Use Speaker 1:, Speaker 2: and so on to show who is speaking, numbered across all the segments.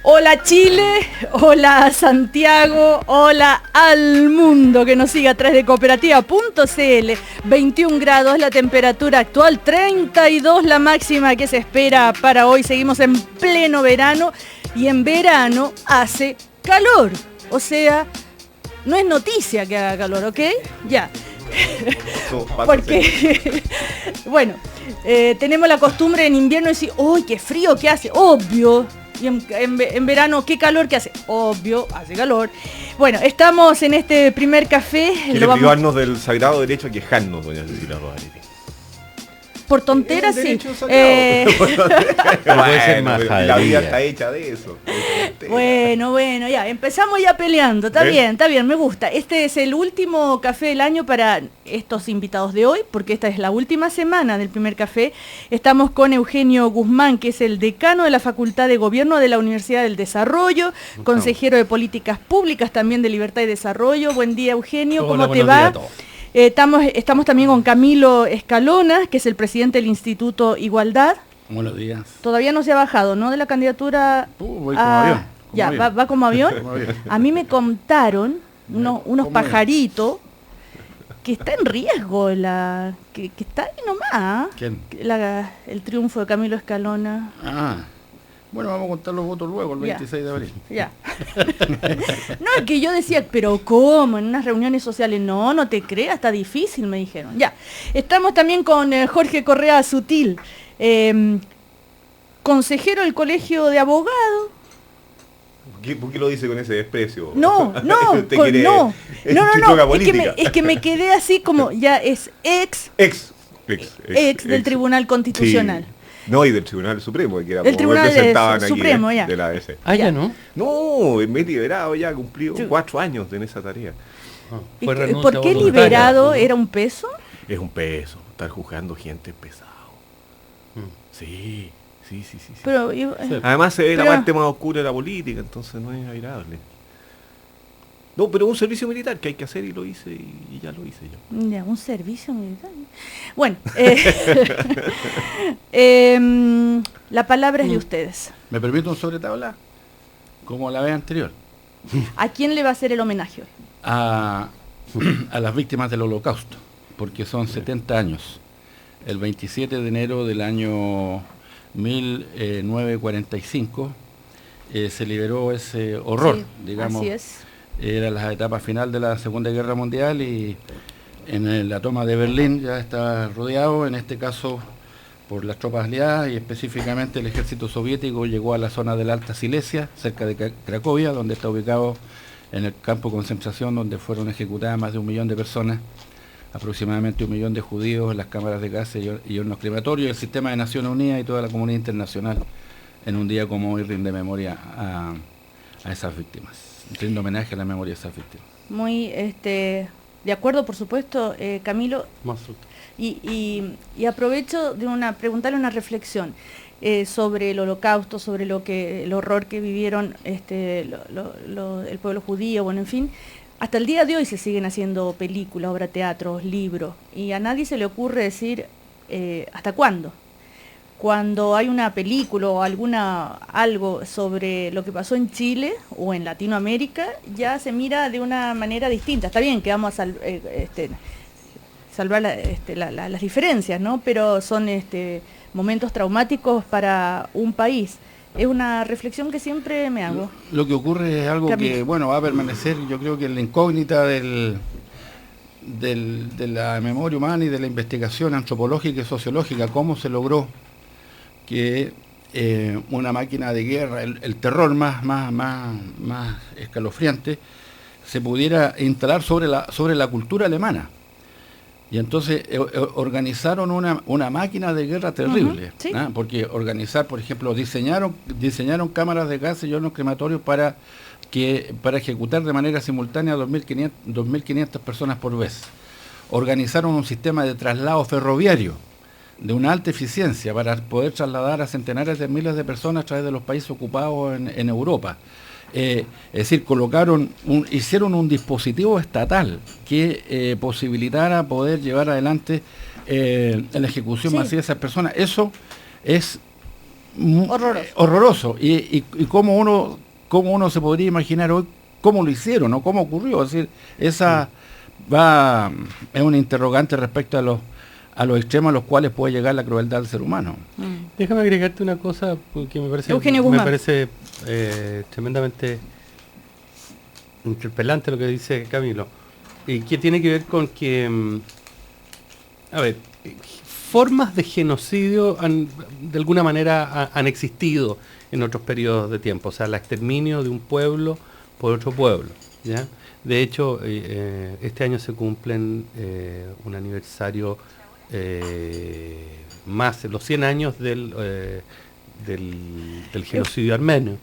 Speaker 1: Hola Chile, hola Santiago, hola al mundo que nos sigue a través de cooperativa.cl. 21 grados la temperatura actual, 32 la máxima que se espera para hoy. Seguimos en pleno verano y en verano hace calor. O sea, no es noticia que haga calor, ¿ok? Ya. Porque, bueno, tenemos la costumbre en invierno de decir, ¡uy, qué frío que hace! Obvio. Y en verano, qué calor que hace. Obvio, hace calor. Bueno, estamos en este primer café.
Speaker 2: Quiere privarnos del sagrado derecho a quejarnos, doña Cecilia Rodríguez.
Speaker 1: Por tonteras, sí.
Speaker 2: La vida está hecha de eso.
Speaker 1: Bueno, ya, empezamos ya peleando. Está bien, me gusta. Este es el último café del año para estos invitados de hoy, porque esta es la última semana del primer café. Estamos con Eugenio Guzmán, que es el decano de la Facultad de Gobierno de la Universidad del Desarrollo, consejero de Políticas Públicas también de Libertad y Desarrollo. Buen día, Eugenio, ¿cómo te va? Estamos también con Camilo Escalona, que es el presidente del Instituto Igualdad.
Speaker 3: Buenos días.
Speaker 1: Todavía no se ha bajado, ¿no? De la candidatura.
Speaker 3: Voy como avión.
Speaker 1: ¿Va como avión? A mí me contaron unos pajaritos que está en riesgo, que está ahí nomás.
Speaker 3: ¿Quién?
Speaker 1: El triunfo de Camilo Escalona.
Speaker 3: Bueno, vamos a contar los votos luego, el 26 de abril.
Speaker 1: Ya. No, es que yo decía, pero ¿cómo? En unas reuniones sociales, no te creas, está difícil, me dijeron. Ya. Estamos también con Jorge Correa Sutil, consejero del Colegio de Abogados.
Speaker 2: ¿Por qué lo dice con ese desprecio?
Speaker 1: No, es que me quedé así como, ya es ex del Tribunal Constitucional.
Speaker 2: Sí. No, y del Tribunal Supremo, que era
Speaker 1: del
Speaker 2: como
Speaker 1: Tribunal
Speaker 2: Supremo,
Speaker 1: aquí,
Speaker 2: de la ABC.
Speaker 3: Ya no.
Speaker 2: No, me he liberado ya, cumplido 4 años en esa tarea.
Speaker 1: ¿Por qué liberado? ¿Era un peso?
Speaker 2: Es un peso, estar juzgando gente es pesado. Sí.
Speaker 1: Pero,
Speaker 2: además se ve la parte más oscura de la política, entonces no es agradable. No, pero un servicio militar que hay que hacer y lo hice y ya lo hice yo.
Speaker 1: Ya, un servicio militar. Bueno, la palabra es de ustedes.
Speaker 3: ¿Me permite un sobretabla? Como la vez anterior.
Speaker 1: ¿A quién le va a hacer el homenaje hoy?
Speaker 3: A las víctimas del Holocausto, porque son 70 años. El 27 de enero del año 1945 se liberó ese horror, digamos. Así es. Era la etapa final de la Segunda Guerra Mundial y en la toma de Berlín ya estaba rodeado, en este caso por las tropas aliadas y específicamente el ejército soviético llegó a la zona de la Alta Silesia, cerca de Cracovia, donde está ubicado en el campo de concentración donde fueron ejecutadas más de 1 millón de personas, aproximadamente 1 millón de judíos en las cámaras de gas y hornos crematorios, el sistema de Naciones Unidas y toda la comunidad internacional en un día como hoy rinde memoria a esas víctimas. Rindo homenaje a la memoria de esas víctimas.
Speaker 1: Muy de acuerdo, por supuesto, Camilo. Y aprovecho de preguntarle una reflexión sobre el Holocausto, sobre el horror que vivieron el pueblo judío, bueno, en fin. Hasta el día de hoy se siguen haciendo películas, obras, teatros, libros, y a nadie se le ocurre decir ¿hasta cuándo? Cuando hay una película o algo sobre lo que pasó en Chile o en Latinoamérica, ya se mira de una manera distinta. Está bien que vamos a salvar las diferencias, ¿no? Pero son momentos traumáticos para un país. Es una reflexión que siempre me hago.
Speaker 3: Lo que ocurre es algo que, bueno, va a permanecer, yo creo que en la incógnita de la memoria humana y de la investigación antropológica y sociológica, cómo se logró que una máquina de guerra, el terror más escalofriante, se pudiera instalar sobre la cultura alemana. Y entonces organizaron una máquina de guerra terrible,
Speaker 1: ¿sí?
Speaker 3: Porque por ejemplo, diseñaron cámaras de gas y hornos crematorios para ejecutar de manera simultánea 2.500 personas por vez. Organizaron un sistema de traslado ferroviario de una alta eficiencia para poder trasladar a centenares de miles de personas a través de los países ocupados en Europa. Es decir, hicieron un dispositivo estatal que posibilitara poder llevar adelante la ejecución masiva de esas personas. Eso es horroroso. Y cómo uno se podría imaginar hoy cómo lo hicieron, ¿no? Cómo ocurrió. Es decir, es un interrogante respecto a los extremos a los cuales puede llegar la crueldad del ser humano.
Speaker 4: Déjame agregarte una cosa que me parece tremendamente interpelante lo que dice Camilo, y que tiene que ver con que, formas de genocidio de alguna manera han existido en otros periodos de tiempo, o sea, el exterminio de un pueblo por otro pueblo, ¿ya? De hecho, este año se cumplen un aniversario más, los 100 años del genocidio armenio.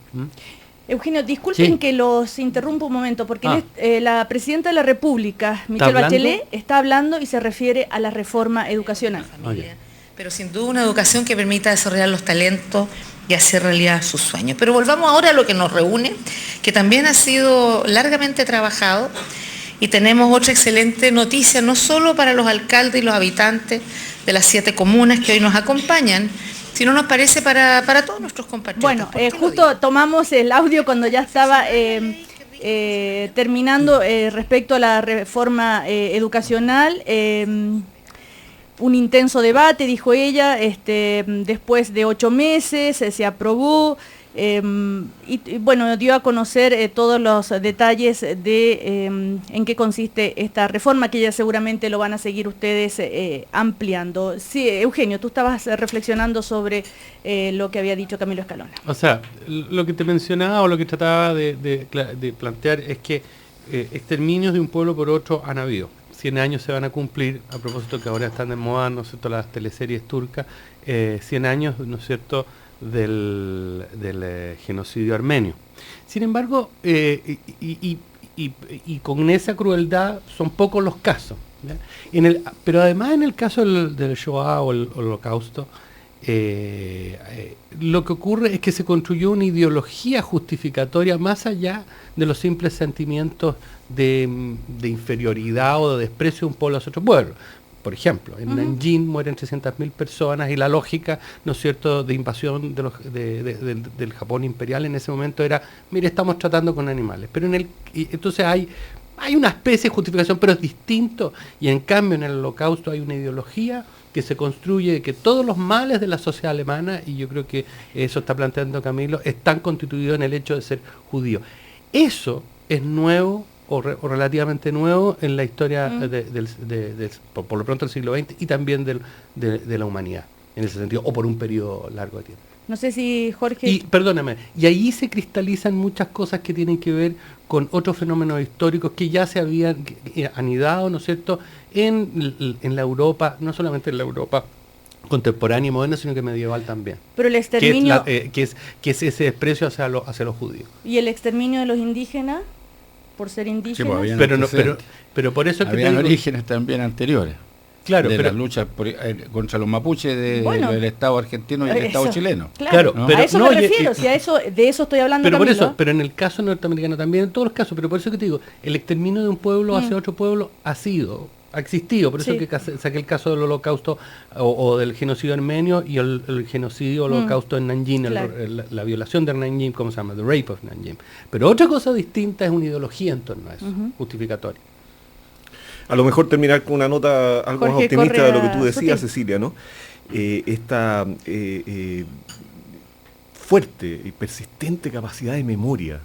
Speaker 1: Eugenio, disculpen que los interrumpa un momento, porque la presidenta de la República, Michelle Bachelet, está hablando y se refiere a la reforma educacional.
Speaker 5: Pero sin duda una educación que permita desarrollar los talentos y hacer realidad sus sueños. Pero volvamos ahora a lo que nos reúne, que también ha sido largamente trabajado, y tenemos otra excelente noticia, no solo para los alcaldes y los habitantes de las 7 comunas que hoy nos acompañan, sino nos parece para todos nuestros compatriotas.
Speaker 1: Bueno, justo tomamos el audio cuando ya estaba terminando respecto a la reforma educacional. Un intenso debate, dijo ella, después de 8 meses se aprobó, y bueno, dio a conocer todos los detalles de en qué consiste esta reforma, que ya seguramente lo van a seguir ustedes ampliando. Sí, Eugenio, tú estabas reflexionando sobre lo que había dicho Camilo Escalona.
Speaker 4: O sea, lo que te mencionaba o lo que trataba de plantear es que exterminios de un pueblo por otro han habido. 100 años se van a cumplir, a propósito que ahora están de moda, ¿no es cierto?, las teleseries turcas, 100 años, ¿no es cierto?, del genocidio armenio. Sin embargo, y con esa crueldad son pocos los casos, ¿ya? Pero además en el caso del Shoah o el Holocausto, lo que ocurre es que se construyó una ideología justificatoria más allá de los simples sentimientos de inferioridad o de desprecio de un pueblo hacia otro pueblo. Por ejemplo, en Nanjing mueren 300.000 personas y la lógica, ¿no es cierto?, de invasión del Japón imperial en ese momento era, mire, estamos tratando con animales. Pero entonces hay una especie de justificación, pero es distinto, y en cambio en el Holocausto hay una ideología que se construye de que todos los males de la sociedad alemana, y yo creo que eso está planteando Camilo, están constituidos en el hecho de ser judío. Eso es nuevo o relativamente nuevo en la historia por lo pronto del siglo XX y también de la humanidad, en ese sentido, o por un periodo largo de tiempo.
Speaker 1: No sé si Jorge...
Speaker 4: Y perdóname, y ahí se cristalizan muchas cosas que tienen que ver con otros fenómenos históricos que ya se habían anidado, ¿no es cierto?, en la Europa, no solamente en la Europa contemporánea y moderna, sino que medieval también.
Speaker 1: Pero el exterminio...
Speaker 4: Que es ese desprecio hacia los judíos.
Speaker 1: ¿Y el exterminio de los indígenas? Por ser indígenas.
Speaker 3: Sí,
Speaker 4: pues pero por eso es que
Speaker 3: habían orígenes también anteriores.
Speaker 4: Claro,
Speaker 3: de la lucha contra los mapuches del Estado argentino y el Estado chileno.
Speaker 1: Claro, ¿no? Pero a eso me refiero, de eso estoy hablando.
Speaker 4: Pero Camilo, por eso, pero en el caso norteamericano también, en todos los casos, pero por eso que te digo, el exterminio de un pueblo hacia otro pueblo ha existido, por eso que saqué el caso del Holocausto o del genocidio armenio y el genocidio Holocausto en Nanjing, claro. la violación de Nanjing, ¿cómo se llama? The Rape of Nanjing. Pero otra cosa distinta es una ideología en torno a eso, justificatoria.
Speaker 2: A lo mejor terminar con una nota algo Jorge más optimista Correa, de lo que tú decías, Cecilia, ¿no? Esta fuerte y persistente capacidad de memoria,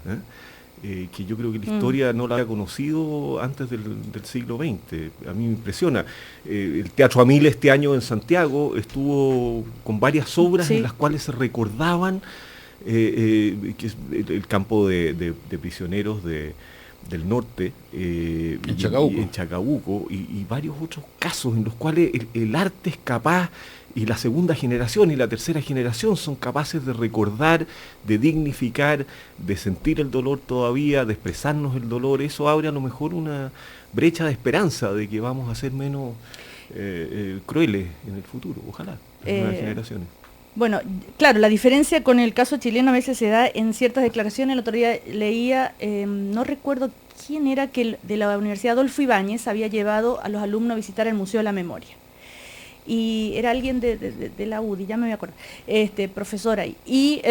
Speaker 2: que yo creo que la historia no la había conocido antes del siglo XX. A mí me impresiona. El Teatro Amil este año en Santiago estuvo con varias obras en las cuales se recordaban que es el campo de prisioneros del norte, en Chacabuco y varios otros casos en los cuales el arte es capaz, y la segunda generación y la tercera generación son capaces de recordar, de dignificar, de sentir el dolor todavía, de expresarnos el dolor. Eso abre a lo mejor una brecha de esperanza de que vamos a ser menos crueles en el futuro, ojalá, en nuevas generaciones.
Speaker 1: Bueno, claro, la diferencia con el caso chileno a veces se da en ciertas declaraciones. El otro día leía, no recuerdo quién era, que de la Universidad Adolfo Ibáñez había llevado a los alumnos a visitar el Museo de la Memoria. y era alguien de la UDI, ya me voy a acordar, profesora ahí. Y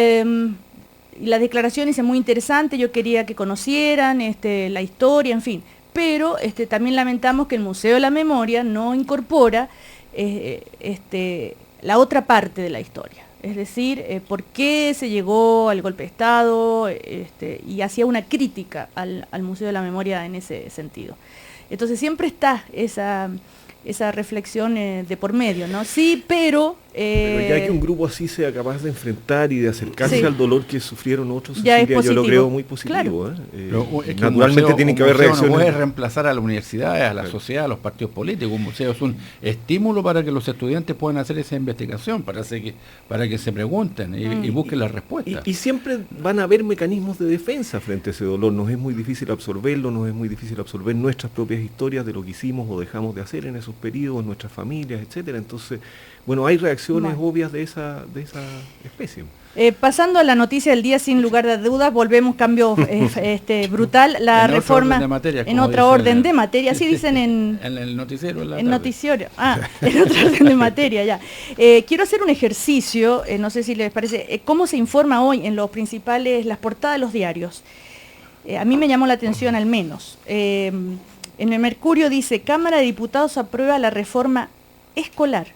Speaker 1: la declaración es muy interesante, yo quería que conocieran la historia, en fin. Pero también lamentamos que el Museo de la Memoria no incorpora la otra parte de la historia. Es decir, por qué se llegó al golpe de Estado, y hacía una crítica al Museo de la Memoria en ese sentido. Entonces siempre está esa reflexión de por medio, ¿no? Sí, pero
Speaker 2: ya que un grupo así sea capaz de enfrentar y de acercarse al dolor que sufrieron otros,
Speaker 1: ya
Speaker 2: Cecilia, yo lo creo muy positivo.
Speaker 3: Claro. Es que
Speaker 2: naturalmente tienen que haber reacciones.
Speaker 3: No puede reemplazar a las universidades, a la sociedad, a los partidos políticos. Un museo es un estímulo para que los estudiantes puedan hacer esa investigación, para que se pregunten y busquen las respuestas.
Speaker 2: Y siempre van a haber mecanismos de defensa frente a ese dolor. Nos es muy difícil absorberlo, nos es muy difícil absorber nuestras propias historias de lo que hicimos o dejamos de hacer en esos periodos, nuestras familias, etcétera. Entonces, bueno, hay reacciones obvias de esa especie.
Speaker 1: Pasando a la noticia del día, sin lugar de dudas, volvemos, cambio brutal, la
Speaker 3: en
Speaker 1: reforma
Speaker 3: en
Speaker 1: otra orden de materia, así dicen en
Speaker 3: el noticiero.
Speaker 1: En noticiero, en otra orden de materia, ya. Quiero hacer un ejercicio, no sé si les parece, cómo se informa hoy en las portadas de los diarios. A mí me llamó la atención al menos. En el Mercurio dice, Cámara de Diputados aprueba la reforma escolar.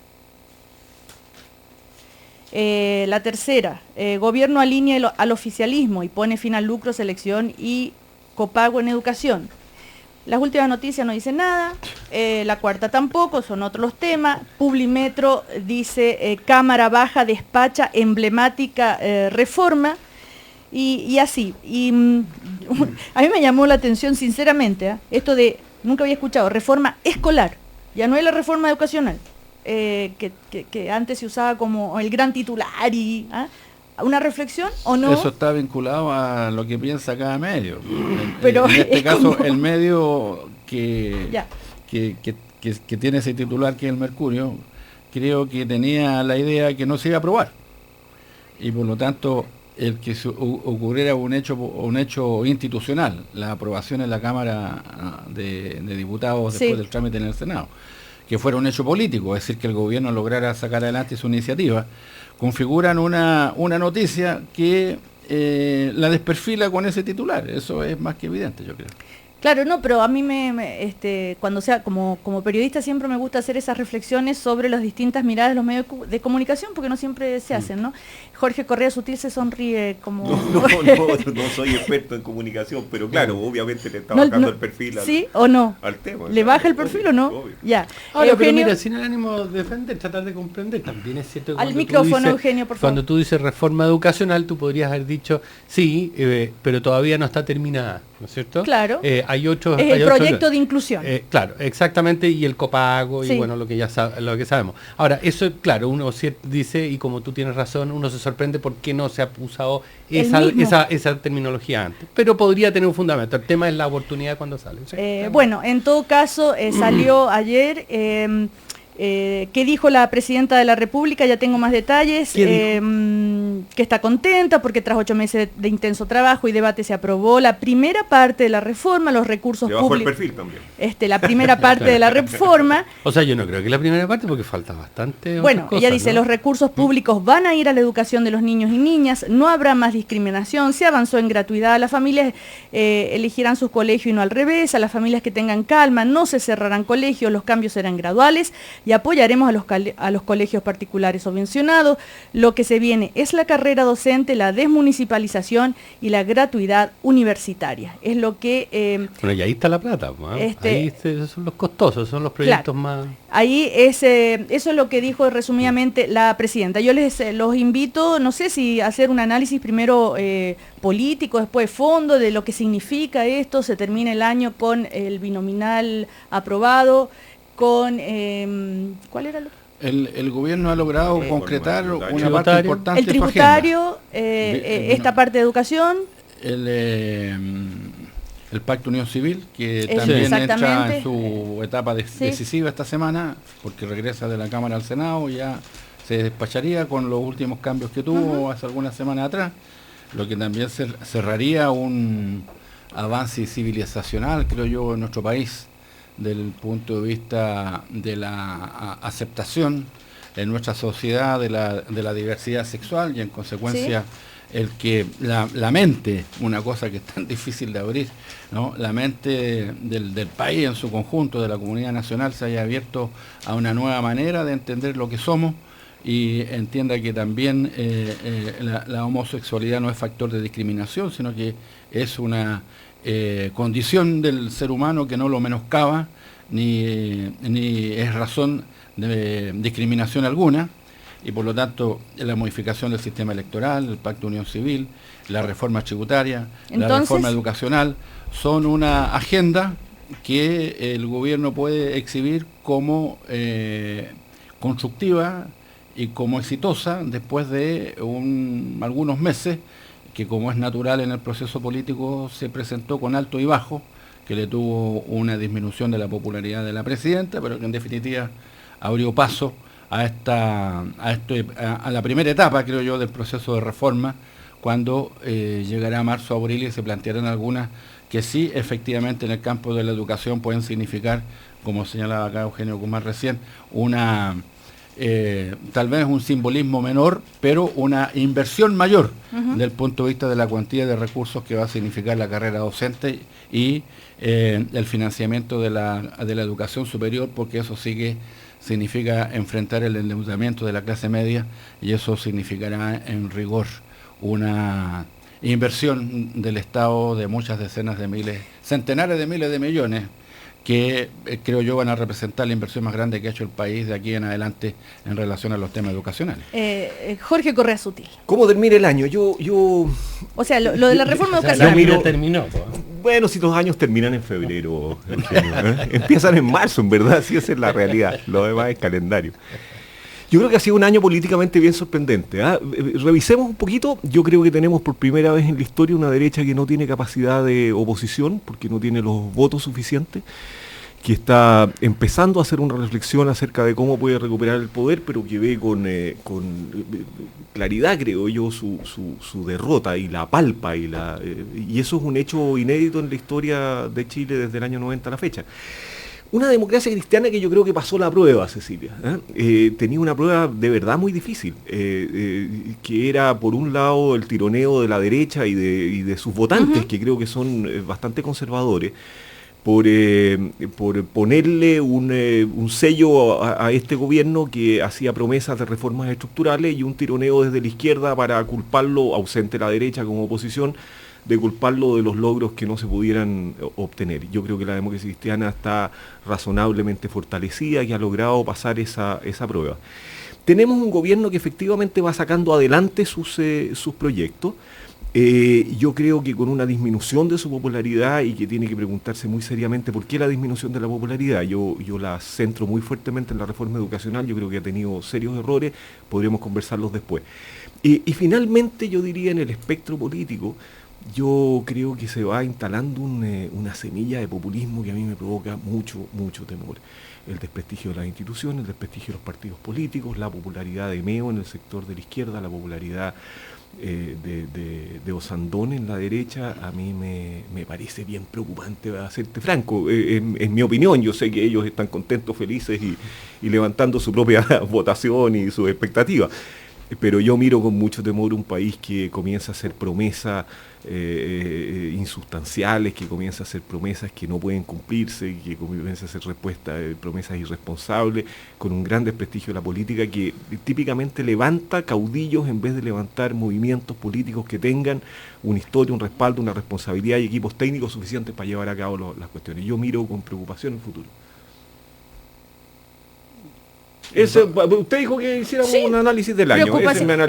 Speaker 1: La tercera, gobierno alinea al oficialismo y pone fin al lucro, selección y copago en educación. Las últimas noticias no dicen nada, la cuarta tampoco, son otros los temas. Publimetro dice, Cámara Baja despacha emblemática reforma y así. Y a mí me llamó la atención sinceramente, esto de, nunca había escuchado, reforma escolar, ya no es la reforma educacional. Que antes se usaba como el gran titular y una reflexión o no.
Speaker 3: Eso está vinculado a lo que piensa cada medio.
Speaker 1: Pero
Speaker 3: en este caso el medio que tiene ese titular, que es el Mercurio, creo que tenía la idea que no se iba a aprobar y por lo tanto el que ocurriera un hecho institucional, la aprobación en la Cámara de Diputados después del trámite en el Senado, que fuera un hecho político, es decir, que el gobierno lograra sacar adelante su iniciativa, configuran una noticia que la desperfila con ese titular. Eso es más que evidente, yo creo.
Speaker 1: Claro, no, pero a mí cuando sea como periodista siempre me gusta hacer esas reflexiones sobre las distintas miradas de los medios de comunicación, porque no siempre se hacen, ¿no? Jorge Correa Sutil se sonríe como...
Speaker 2: No soy experto en comunicación, pero claro, obviamente le está bajando el perfil
Speaker 1: ¿sí o no?
Speaker 2: Al tema.
Speaker 1: ¿Le baja el perfil o no?
Speaker 2: Obvio.
Speaker 1: Ya.
Speaker 4: Ahora, pero mira, sin el ánimo de defender, tratar de comprender, también es cierto que
Speaker 1: al micrófono, Eugenio, por favor.
Speaker 4: Cuando tú dices reforma educacional, tú podrías haber dicho, sí, pero todavía no está terminada, ¿no es cierto?
Speaker 1: Claro.
Speaker 4: Hay otros...
Speaker 1: Es el proyecto de inclusión.
Speaker 4: Claro, exactamente, y el copago, y bueno, lo que sabemos. Ahora, eso, claro, uno dice, y como tú tienes razón, uno se sorprende por qué no se ha usado esa terminología antes. Pero podría tener un fundamento. El tema es la oportunidad cuando sale. ¿Sí?
Speaker 1: Bueno, en todo caso, salió ayer... ¿qué dijo la presidenta de la República? Ya tengo más detalles. Que está contenta porque tras 8 meses de intenso trabajo y debate se aprobó la primera parte de la reforma, los recursos públicos.
Speaker 2: El perfil también.
Speaker 1: La primera parte de la reforma.
Speaker 4: O sea, yo no creo que la primera parte, porque falta bastante.
Speaker 1: Bueno, ella dice, los recursos públicos van a ir a la educación de los niños y niñas, no habrá más discriminación, se avanzó en gratuidad, las familias elegirán sus colegios y no al revés, a las familias que tengan calma, no se cerrarán colegios, los cambios serán graduales y apoyaremos a los colegios particulares subvencionados. Lo que se viene es la carrera docente, la desmunicipalización y la gratuidad universitaria. Es lo que...
Speaker 4: bueno, y ahí está la plata, ¿no? Ahí son los costosos, son los proyectos más...
Speaker 1: Ahí eso es lo que dijo resumidamente la presidenta. Yo los invito, no sé si hacer un análisis primero político, después fondo, de lo que significa esto. Se termina el año con el binominal aprobado, con... ¿cuál era lo?
Speaker 3: El gobierno ha logrado concretar una parte importante.
Speaker 1: El tributario, esta parte de educación.
Speaker 3: El Pacto Unión Civil, que también entra en su etapa decisiva esta semana, porque regresa de la Cámara al Senado, ya se despacharía con los últimos cambios que tuvo hace algunas semanas atrás, lo que también cerraría un avance civilizacional, creo yo, en nuestro país, del punto de vista de la aceptación en nuestra sociedad de la diversidad sexual, y en consecuencia el que la mente, una cosa que es tan difícil de abrir, ¿no? La mente del país en su conjunto, de la comunidad nacional, se haya abierto a una nueva manera de entender lo que somos, y entienda que también la homosexualidad no es factor de discriminación, sino que es una condición del ser humano que no lo menoscaba, ni es razón de discriminación alguna, y por lo tanto la modificación del sistema electoral, el Pacto de Unión Civil, la reforma tributaria, la reforma educacional, son una agenda que el gobierno puede exhibir como constructiva y como exitosa después de algunos meses que, como es natural en el proceso político, se presentó con alto y bajo, que le tuvo una disminución de la popularidad de la presidenta, pero que en definitiva abrió paso a la primera etapa, creo yo, del proceso de reforma, cuando llegará marzo, abril, y se plantearán algunas que sí, efectivamente, en el campo de la educación pueden significar, como señalaba acá Eugenio Guzmán recién, tal vez un simbolismo menor, pero una inversión mayor del punto de vista de la cuantía de recursos que va a significar la carrera docente y el financiamiento de la educación superior, porque eso sí que significa enfrentar el endeudamiento de la clase media, y eso significará en rigor una inversión del Estado de muchas decenas de miles, centenares de miles de millones, que creo yo van a representar la inversión más grande que ha hecho el país de aquí en adelante en relación a los temas educacionales.
Speaker 1: Jorge Correa Sutil.
Speaker 2: ¿Cómo termina el año?
Speaker 1: O sea, lo de la reforma educacional.
Speaker 4: Terminó.
Speaker 2: Bueno, si los años terminan en febrero, empiezan en marzo, en verdad, sí, esa es la realidad. Lo demás es calendario. Yo creo que ha sido un año políticamente bien sorprendente. Revisemos un poquito. Yo creo que tenemos por primera vez en la historia una derecha que no tiene capacidad de oposición, porque no tiene los votos suficientes, que está empezando a hacer una reflexión acerca de cómo puede recuperar el poder, pero que ve con claridad, creo yo, su derrota, y la palpa, y eso es un hecho inédito en la historia de Chile desde el año 90 a la fecha. Una democracia cristiana que yo creo que pasó la prueba, Cecilia. Tenía una prueba de verdad muy difícil, que era, por un lado, el tironeo de la derecha y de sus votantes, que creo que son bastante conservadores, por ponerle un sello a este gobierno que hacía promesas de reformas estructurales, y un tironeo desde la izquierda para culparlo, ausente la derecha como oposición, de culparlo de los logros que no se pudieran obtener. Yo creo que la democracia cristiana está razonablemente fortalecida, que ha logrado pasar esa prueba. Tenemos un gobierno que efectivamente va sacando adelante sus proyectos. Yo creo que con una disminución de su popularidad, y que tiene que preguntarse muy seriamente por qué la disminución de la popularidad. Yo la centro muy fuertemente en la reforma educacional. Yo creo que ha tenido serios errores, podremos conversarlos después. Y finalmente, yo diría, en el espectro político, yo creo que se va instalando una semilla de populismo que a mí me provoca mucho temor. El desprestigio de las instituciones, el desprestigio de los partidos políticos, la popularidad de Meo en el sector de la izquierda, la popularidad de Osandón en la derecha, a mí me parece bien preocupante, a serte franco. En mi opinión, yo sé que ellos están contentos, felices y levantando su propia votación y sus expectativas. Pero yo miro con mucho temor un país que comienza a hacer promesas insustanciales, que comienza a hacer promesas que no pueden cumplirse, que comienza a hacer promesas irresponsables, con un gran desprestigio de la política, que típicamente levanta caudillos en vez de levantar movimientos políticos que tengan una historia, un respaldo, una responsabilidad y equipos técnicos suficientes para llevar a cabo las cuestiones. Yo miro con preocupación el futuro. Usted dijo que hiciéramos un análisis del año.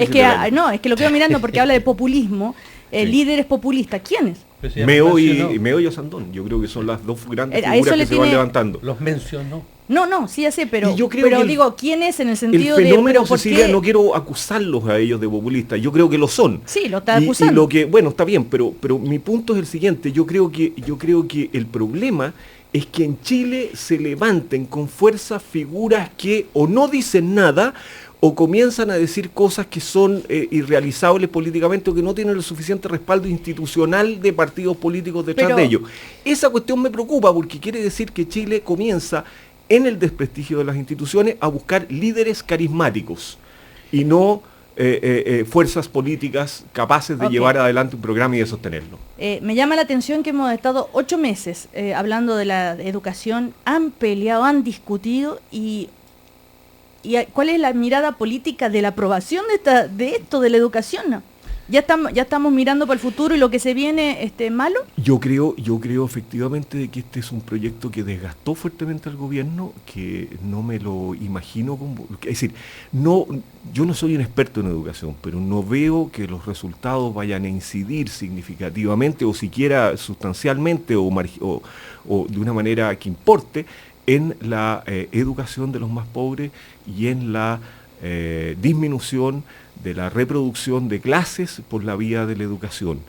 Speaker 1: Es que lo quedo mirando porque habla de populismo, líderes populistas. ¿Quiénes?
Speaker 2: Meo y Osandón. Yo creo que son las dos grandes figuras que se van levantando.
Speaker 4: Los mencionó.
Speaker 1: No, sí, ya sé, pero digo, ¿quiénes en el sentido
Speaker 2: de... El fenómeno,
Speaker 1: Cecilia,
Speaker 2: no quiero acusarlos a ellos de populistas, yo creo que lo son.
Speaker 1: Sí, lo está acusando.
Speaker 2: Y lo que, bueno, está bien, pero mi punto es el siguiente. Yo creo que el problema es que en Chile se levanten con fuerza figuras que o no dicen nada o comienzan a decir cosas que son irrealizables políticamente o que no tienen el suficiente respaldo institucional de partidos políticos detrás de ellos. Esa cuestión me preocupa porque quiere decir que Chile comienza en el desprestigio de las instituciones a buscar líderes carismáticos y no fuerzas políticas capaces de llevar adelante un programa y de sostenerlo.
Speaker 1: Me llama la atención que hemos estado 8 meses hablando de la educación, han peleado, han discutido y ¿cuál es la mirada política de la aprobación de esto, de la educación? ¿No? ¿Ya estamos mirando para el futuro y lo que se viene malo?
Speaker 2: Yo creo efectivamente que este es un proyecto que desgastó fuertemente al gobierno, que no me lo imagino. Es decir, yo no soy un experto en educación, pero no veo que los resultados vayan a incidir significativamente o siquiera sustancialmente o de una manera que importe en la educación de los más pobres y en la disminución de la reproducción de clases por la vía de la educación.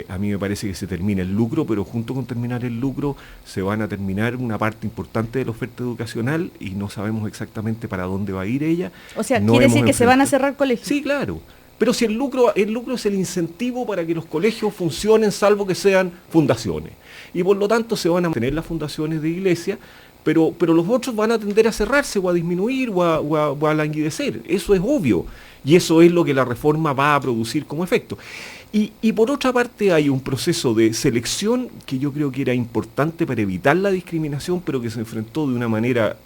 Speaker 2: A mí me parece que se termina el lucro, pero junto con terminar el lucro se van a terminar una parte importante de la oferta educacional y no sabemos exactamente para dónde va a ir ella.
Speaker 1: O sea, ¿quiere decir que se van a cerrar colegios?
Speaker 2: Sí, claro. Pero si el lucro es el incentivo para que los colegios funcionen, salvo que sean fundaciones. Y por lo tanto se van a mantener las fundaciones de iglesia, pero los otros van a tender a cerrarse o a disminuir o a languidecer. Eso es obvio. Y eso es lo que la reforma va a producir como efecto. Y por otra parte hay un proceso de selección que yo creo que era importante para evitar la discriminación, pero que se enfrentó de una manera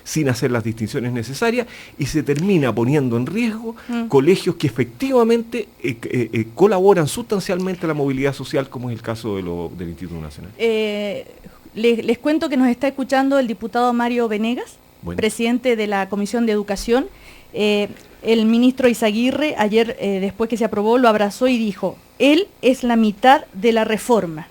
Speaker 2: sin hacer las distinciones necesarias y se termina poniendo en riesgo colegios que efectivamente colaboran sustancialmente a la movilidad social, como es el caso del Instituto Nacional.
Speaker 1: Les cuento que nos está escuchando el diputado Mario Venegas, presidente de la Comisión de Educación. El ministro Izaguirre ayer, después que se aprobó, lo abrazó y dijo, él es la mitad de la reforma,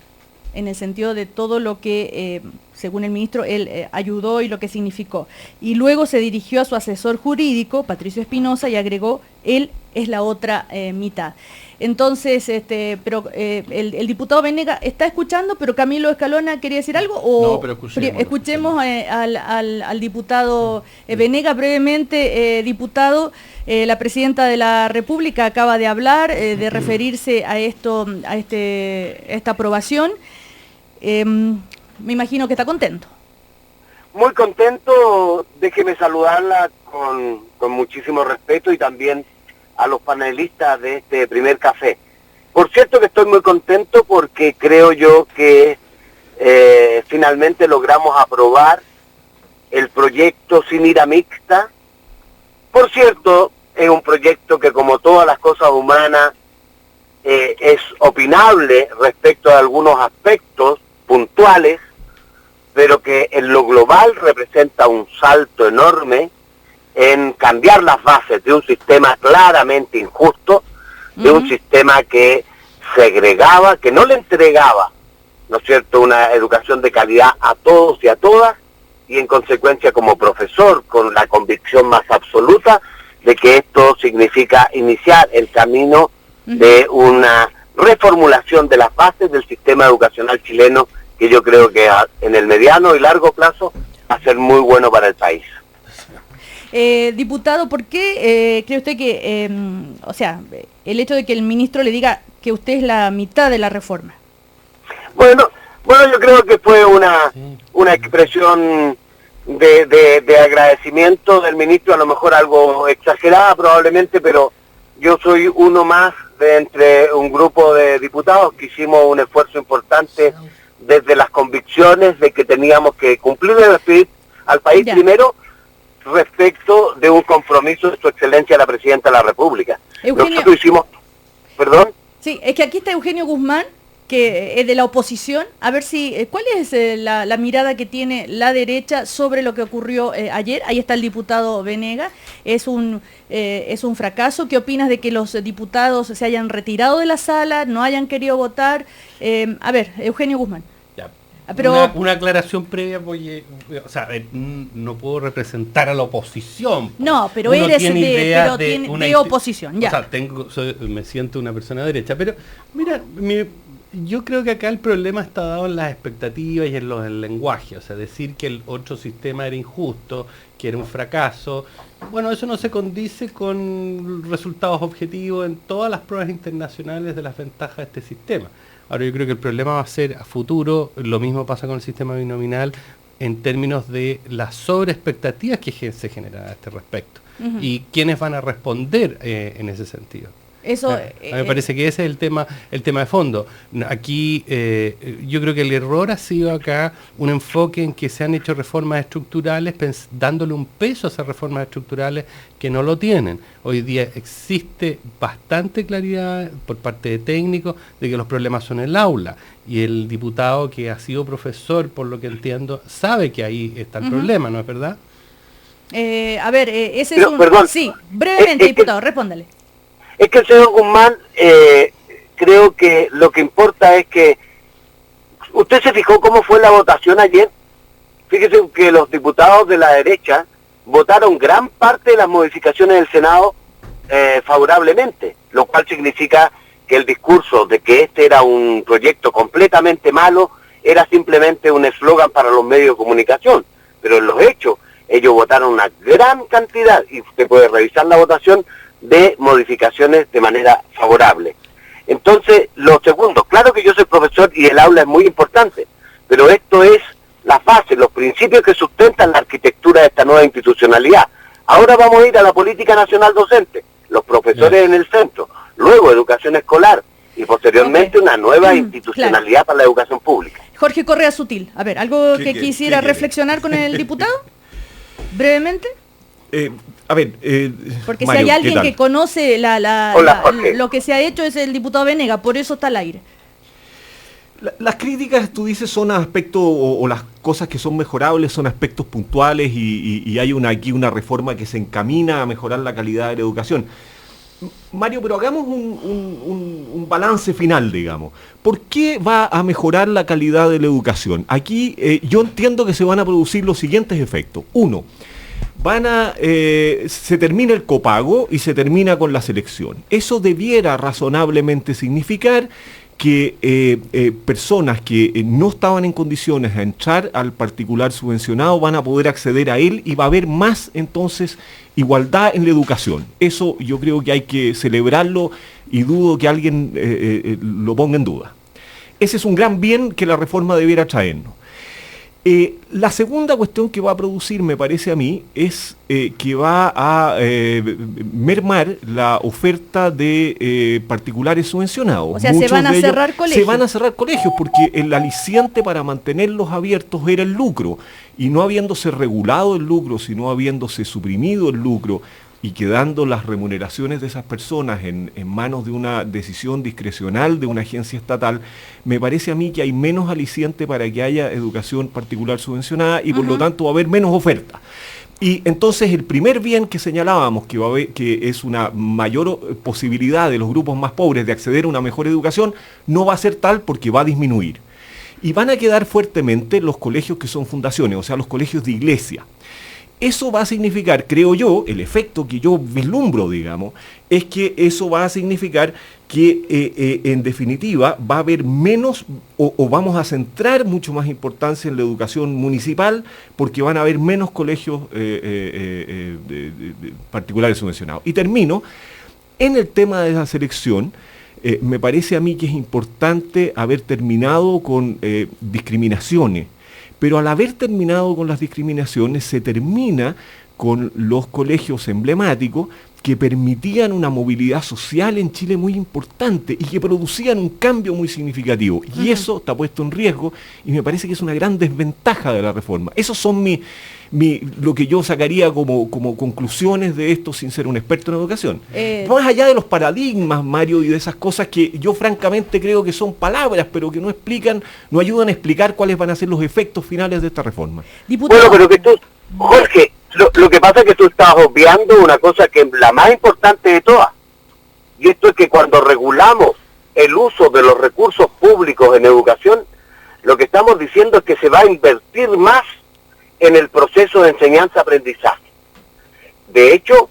Speaker 1: en el sentido de todo lo que, según el ministro, él ayudó y lo que significó. Y luego se dirigió a su asesor jurídico, Patricio Espinosa, y agregó, él es la otra mitad. Entonces, pero el diputado Venegas está escuchando, pero Camilo Escalona quería decir algo, o
Speaker 3: no, pero
Speaker 1: escuchemos al diputado Venegas brevemente. Diputado, la presidenta de la República acaba de hablar, de referirse a esta aprobación. Me imagino que está contento.
Speaker 6: Muy contento, déjeme saludarla con muchísimo respeto y también a los panelistas de este primer café. Por cierto que estoy muy contento porque creo yo que finalmente logramos aprobar el proyecto sin ira mixta. Por cierto, es un proyecto que, como todas las cosas humanas, es opinable respecto a algunos aspectos puntuales, pero que en lo global representa un salto enorme en cambiar las bases de un sistema claramente injusto, de un sistema que segregaba, que no le entregaba, ¿no es cierto?, una educación de calidad a todos y a todas, y en consecuencia como profesor, con la convicción más absoluta de que esto significa iniciar el camino de una reformulación de las bases del sistema educacional chileno, que yo creo que en el mediano y largo plazo va a ser muy bueno para el país.
Speaker 1: Diputado, ¿por qué cree usted que, el hecho de que el ministro le diga que usted es la mitad de la reforma?
Speaker 6: Bueno, yo creo que fue una expresión de agradecimiento del ministro, a lo mejor algo exagerada probablemente, pero yo soy uno más de entre un grupo de diputados que hicimos un esfuerzo importante desde las convicciones de que teníamos que cumplir y despedir al país primero, respecto de un compromiso de su excelencia la presidenta de la República.
Speaker 1: Eugenio,
Speaker 6: nosotros hicimos... ¿Perdón?
Speaker 1: Sí, es que aquí está Eugenio Guzmán, que es de la oposición. A ver si, ¿cuál es la mirada que tiene la derecha sobre lo que ocurrió ayer? Ahí está el diputado Venegas. Es un fracaso. ¿Qué opinas de que los diputados se hayan retirado de la sala, no hayan querido votar? A ver, Eugenio Guzmán.
Speaker 4: Pero una aclaración previa, porque no puedo representar a la oposición.
Speaker 1: No, pero eres de oposición, ya.
Speaker 4: O sea, me siento una persona derecha, pero mira, Yo creo que acá el problema está dado en las expectativas y en el lenguaje, o sea, decir que el otro sistema era injusto, que era un fracaso, bueno, eso no se condice con resultados objetivos en todas las pruebas internacionales de las ventajas de este sistema. Ahora yo creo que el problema va a ser a futuro, lo mismo pasa con el sistema binominal en términos de las sobreexpectativas que se generan a este respecto y quiénes van a responder en ese sentido.
Speaker 1: Eso,
Speaker 4: a mí me parece que ese es el tema de fondo. Aquí yo creo que el error ha sido acá un enfoque en que se han hecho reformas estructurales dándole un peso a esas reformas estructurales que no lo tienen. Hoy día existe bastante claridad por parte de técnicos de que los problemas son en el aula, y el diputado que ha sido profesor, por lo que entiendo, sabe que ahí está el problema, ¿no es verdad?
Speaker 1: Ese
Speaker 6: es
Speaker 1: un...
Speaker 6: Perdón.
Speaker 1: Sí, brevemente, diputado, respóndale.
Speaker 6: Es que el señor Guzmán, creo que lo que importa es que... ¿Usted se fijó cómo fue la votación ayer? Fíjese que los diputados de la derecha votaron gran parte de las modificaciones del Senado favorablemente, lo cual significa que el discurso de que este era un proyecto completamente malo era simplemente un eslogan para los medios de comunicación. Pero en los hechos, ellos votaron una gran cantidad, y usted puede revisar la votación, de modificaciones de manera favorable. Entonces, lo segundo, claro que yo soy profesor y el aula es muy importante, pero esto es las bases, los principios que sustentan la arquitectura de esta nueva institucionalidad. Ahora vamos a ir a la política nacional docente, los profesores en el centro, luego educación escolar y posteriormente una nueva institucionalidad para la educación pública.
Speaker 1: Jorge Correa Sutil, a ver, ¿algo que quisiera reflexionar con el diputado? Brevemente. Porque
Speaker 2: Mario,
Speaker 1: si hay alguien que conoce lo que se ha hecho es el diputado Venega, por eso está al aire.
Speaker 2: Las críticas, tú dices, son aspectos, o las cosas que son mejorables son aspectos puntuales, y hay aquí una reforma que se encamina a mejorar la calidad de la educación. Mario, pero hagamos un balance final, digamos. ¿Por qué va a mejorar la calidad de la educación? Aquí yo entiendo que se van a producir los siguientes efectos. Uno, se termina el copago y se termina con la selección. Eso debiera razonablemente significar que personas que no estaban en condiciones de entrar al particular subvencionado van a poder acceder a él, y va a haber más entonces igualdad en la educación. Eso yo creo que hay que celebrarlo, y dudo que alguien lo ponga en duda. Ese es un gran bien que la reforma debiera traernos. La segunda cuestión que va a producir, me parece a mí, es que va a mermar la oferta de particulares subvencionados.
Speaker 1: O sea, se van a cerrar colegios.
Speaker 2: Se van a cerrar colegios porque el aliciente para mantenerlos abiertos era el lucro, y no habiéndose regulado el lucro, sino habiéndose suprimido el lucro y quedando las remuneraciones de esas personas en manos de una decisión discrecional de una agencia estatal, me parece a mí que hay menos aliciente para que haya educación particular subvencionada, y por lo tanto va a haber menos oferta. Y entonces el primer bien que señalábamos, que es una mayor posibilidad de los grupos más pobres de acceder a una mejor educación, no va a ser tal, porque va a disminuir. Y van a quedar fuertemente los colegios que son fundaciones, o sea, los colegios de iglesia. Eso va a significar, creo yo, el efecto que yo vislumbro, digamos, es que eso va a significar que en definitiva va a haber menos, o vamos a centrar mucho más importancia en la educación municipal, porque van a haber menos colegios particulares subvencionados. Y termino, en el tema de la selección, me parece a mí que es importante haber terminado con discriminaciones. Pero al haber terminado con las discriminaciones, se termina con los colegios emblemáticos que permitían una movilidad social en Chile muy importante y que producían un cambio muy significativo. Y eso está puesto en riesgo, y me parece que es una gran desventaja de la reforma. Esos son lo que yo sacaría como conclusiones de esto, sin ser un experto en educación. Más allá de los paradigmas, Mario, y de esas cosas que yo francamente creo que son palabras, pero que no ayudan a explicar cuáles van a ser los efectos finales de esta reforma.
Speaker 6: Diputado. Bueno, pero que tú, Jorge, lo que pasa es que tú estás obviando una cosa que es la más importante de todas, y esto es que cuando regulamos el uso de los recursos públicos en educación, lo que estamos diciendo es que se va a invertir más en el proceso de enseñanza-aprendizaje. De hecho,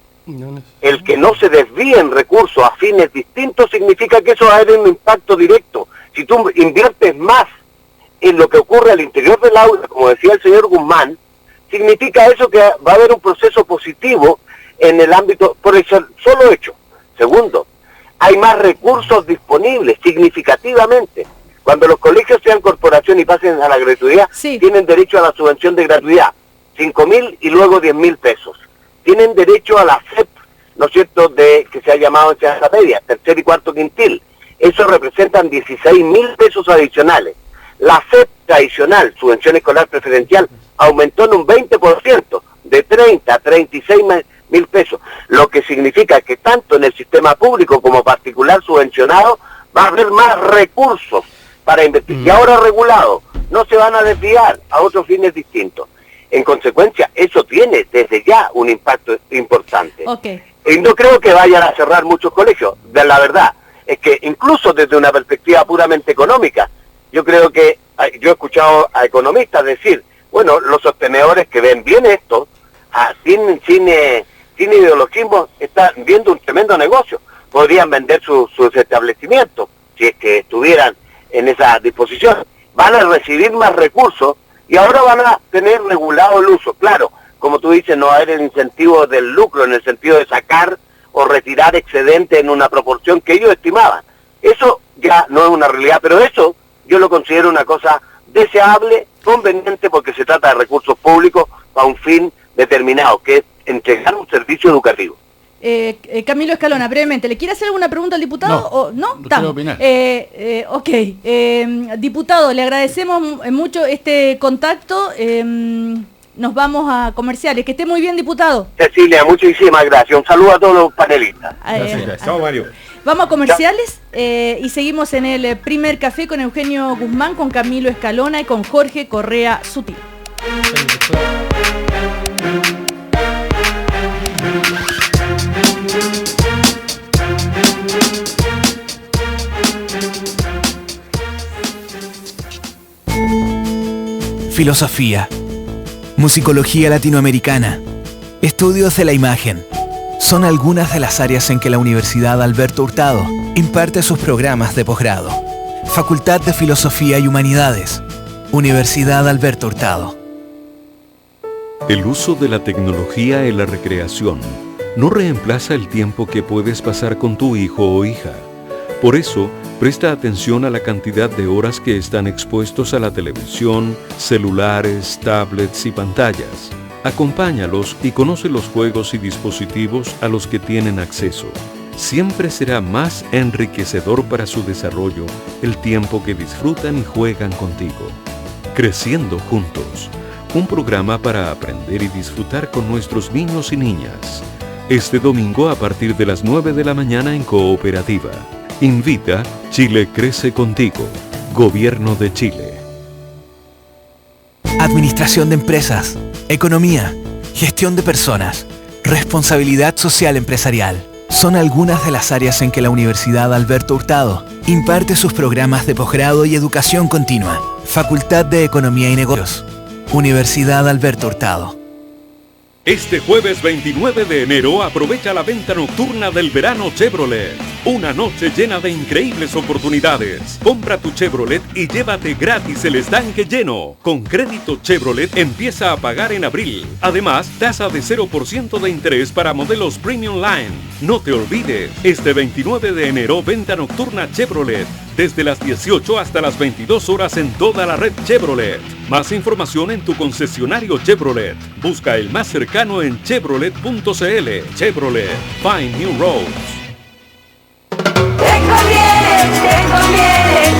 Speaker 6: el que no se desvíen recursos a fines distintos significa que eso va a tener un impacto directo Si tú inviertes más en lo que ocurre al interior del aula, como decía el señor Guzmán, significa eso que va a haber un proceso positivo en el ámbito, por el solo hecho. Segundo, hay más recursos disponibles, significativamente. Cuando los colegios sean corporación y pasen a la gratuidad, tienen derecho a la subvención de gratuidad, 5.000 y luego 10.000 pesos. Tienen derecho a la CEP, ¿no es cierto?, que se ha llamado enseñanza media, tercer y cuarto quintil. Eso representan 16.000 pesos adicionales. La CEP tradicional, subvención escolar preferencial, aumentó en un 20%, de 30 a 36.000 pesos, lo que significa que tanto en el sistema público como particular subvencionado va a haber más recursos para invertir. Y ahora regulado, no se van a desviar a otros fines distintos. En consecuencia, eso tiene desde ya un impacto importante. Y no creo que vayan a cerrar muchos colegios. La verdad es que incluso desde una perspectiva puramente económica, yo creo que, yo he escuchado a economistas decir, bueno, los sostenedores que ven bien esto, sin ideologismo, están viendo un tremendo negocio. Podrían vender sus establecimientos, si es que estuvieran en esa disposición. Van a recibir más recursos y ahora van a tener regulado el uso. Claro, como tú dices, no va a haber el incentivo del lucro, en el sentido de sacar o retirar excedente en una proporción que ellos estimaban. Eso ya no es una realidad, pero eso yo lo considero una cosa deseable, conveniente, porque se trata de recursos públicos para un fin determinado, que es entregar un servicio educativo.
Speaker 1: Camilo Escalona, brevemente, ¿le quiere hacer alguna pregunta al diputado?
Speaker 3: No quiero opinar.
Speaker 1: Diputado, le agradecemos mucho este contacto. Nos vamos a comerciales. Que esté muy bien, diputado.
Speaker 6: Cecilia, muchísimas gracias. Un saludo a todos los panelistas.
Speaker 2: Gracias. Chao, Mario.
Speaker 1: Vamos a comerciales y seguimos en el primer café con Eugenio Guzmán, con Camilo Escalona y con Jorge Correa Sutil.
Speaker 7: Filosofía, musicología latinoamericana, estudios de la imagen, son algunas de las áreas en que la Universidad Alberto Hurtado imparte sus programas de posgrado. Facultad de Filosofía y Humanidades, Universidad Alberto Hurtado.
Speaker 8: El uso de la tecnología en la recreación no reemplaza el tiempo que puedes pasar con tu hijo o hija. Por eso, presta atención a la cantidad de horas que están expuestos a la televisión, celulares, tablets y pantallas. Acompáñalos y conoce los juegos y dispositivos a los que tienen acceso. Siempre será más enriquecedor para su desarrollo el tiempo que disfrutan y juegan contigo. Creciendo Juntos, un programa para aprender y disfrutar con nuestros niños y niñas. Este domingo a partir de las 9 de la mañana en Cooperativa. Invita Chile Crece Contigo, Gobierno de Chile.
Speaker 7: Administración de empresas, economía, gestión de personas, responsabilidad social empresarial. Son algunas de las áreas en que la Universidad Alberto Hurtado imparte sus programas de posgrado y educación continua. Facultad de Economía y Negocios, Universidad Alberto Hurtado.
Speaker 8: Este jueves 29 de enero aprovecha la venta nocturna del verano Chevrolet. Una noche llena de increíbles oportunidades. Compra tu Chevrolet y llévate gratis el estanque lleno. Con crédito Chevrolet empieza a pagar en abril. Además, tasa de 0% de interés para modelos Premium Line. No te olvides, este 29 de enero venta nocturna Chevrolet. Desde las 18 hasta las 22 horas en toda la red Chevrolet. Más información en tu concesionario Chevrolet. Busca el más cercano en chevrolet.cl. Chevrolet. Find New Roads.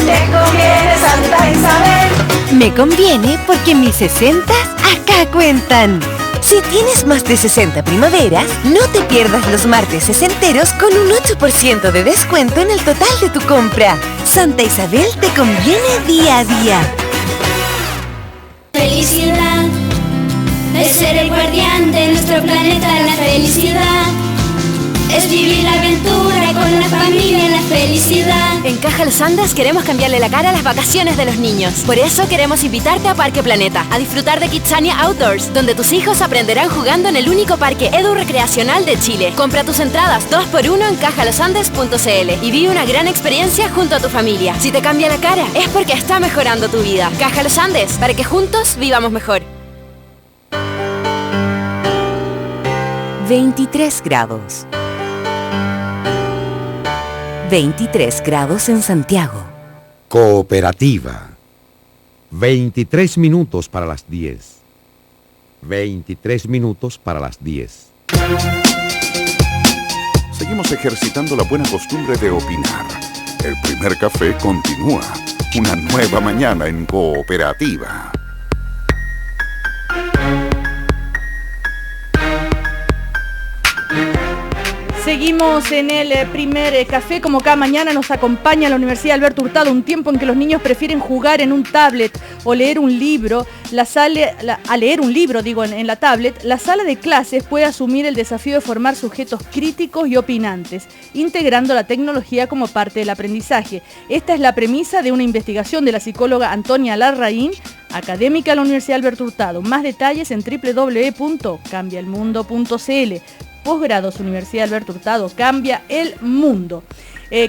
Speaker 9: Te conviene Santa Isabel.
Speaker 10: Me conviene porque mis 60 acá cuentan. Si tienes más de 60 primaveras, no te pierdas los martes sesenteros con un 8% de descuento en el total de tu compra. Santa Isabel te conviene día a día.
Speaker 11: Felicidad es ser el guardián de nuestro planeta. La felicidad es vivir la aventura con la familia. La felicidad
Speaker 10: En Caja Los Andes queremos cambiarle la cara a las vacaciones de los niños. Por eso queremos invitarte a Parque Planeta, a disfrutar de Kidzania Outdoors, donde tus hijos aprenderán jugando en el único parque edu-recreacional de Chile. Compra tus entradas 2x1 en cajalosandes.cl y vive una gran experiencia junto a tu familia. Si te cambia la cara, es porque está mejorando tu vida. Caja Los Andes, para que juntos vivamos mejor.
Speaker 12: 23 grados. 23 grados en Santiago.
Speaker 13: Cooperativa. 23 minutos para las 10. 23 minutos para las 10.
Speaker 14: Seguimos ejercitando la buena costumbre de opinar. El primer café continúa. Una nueva mañana en Cooperativa.
Speaker 1: Seguimos en el primer café. Como cada mañana nos acompaña la Universidad Alberto Hurtado, un tiempo en que los niños prefieren jugar en un tablet o leer un libro. A leer un libro, en la tablet, la sala de clases puede asumir el desafío de formar sujetos críticos y opinantes, integrando la tecnología como parte del aprendizaje. Esta es la premisa de una investigación de la psicóloga Antonia Larraín, académica de la Universidad Alberto Hurtado. Más detalles en www.cambiaelmundo.cl. Posgrados Universidad Alberto Hurtado, cambia el mundo.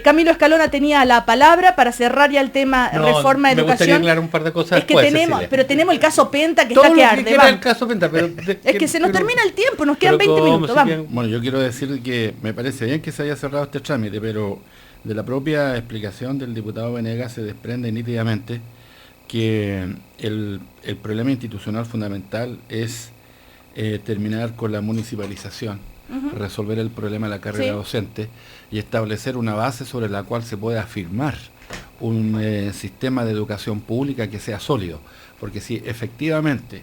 Speaker 1: Camilo Escalona tenía la palabra para cerrar ya el tema reforma de educación. Me gustaría
Speaker 4: aclarar un par de cosas.
Speaker 1: Es que tenemos el caso Penta que está que arde.
Speaker 4: El caso Penta,
Speaker 1: es que se nos termina el tiempo, nos quedan 20 minutos. Vamos.
Speaker 3: Bueno, yo quiero decir que me parece bien que se haya cerrado este trámite, pero de la propia explicación del diputado Venegas se desprende nítidamente que el problema institucional fundamental es terminar con la municipalización. Resolver el problema de la carrera docente y establecer una base sobre la cual se pueda afirmar un sistema de educación pública que sea sólido, porque si efectivamente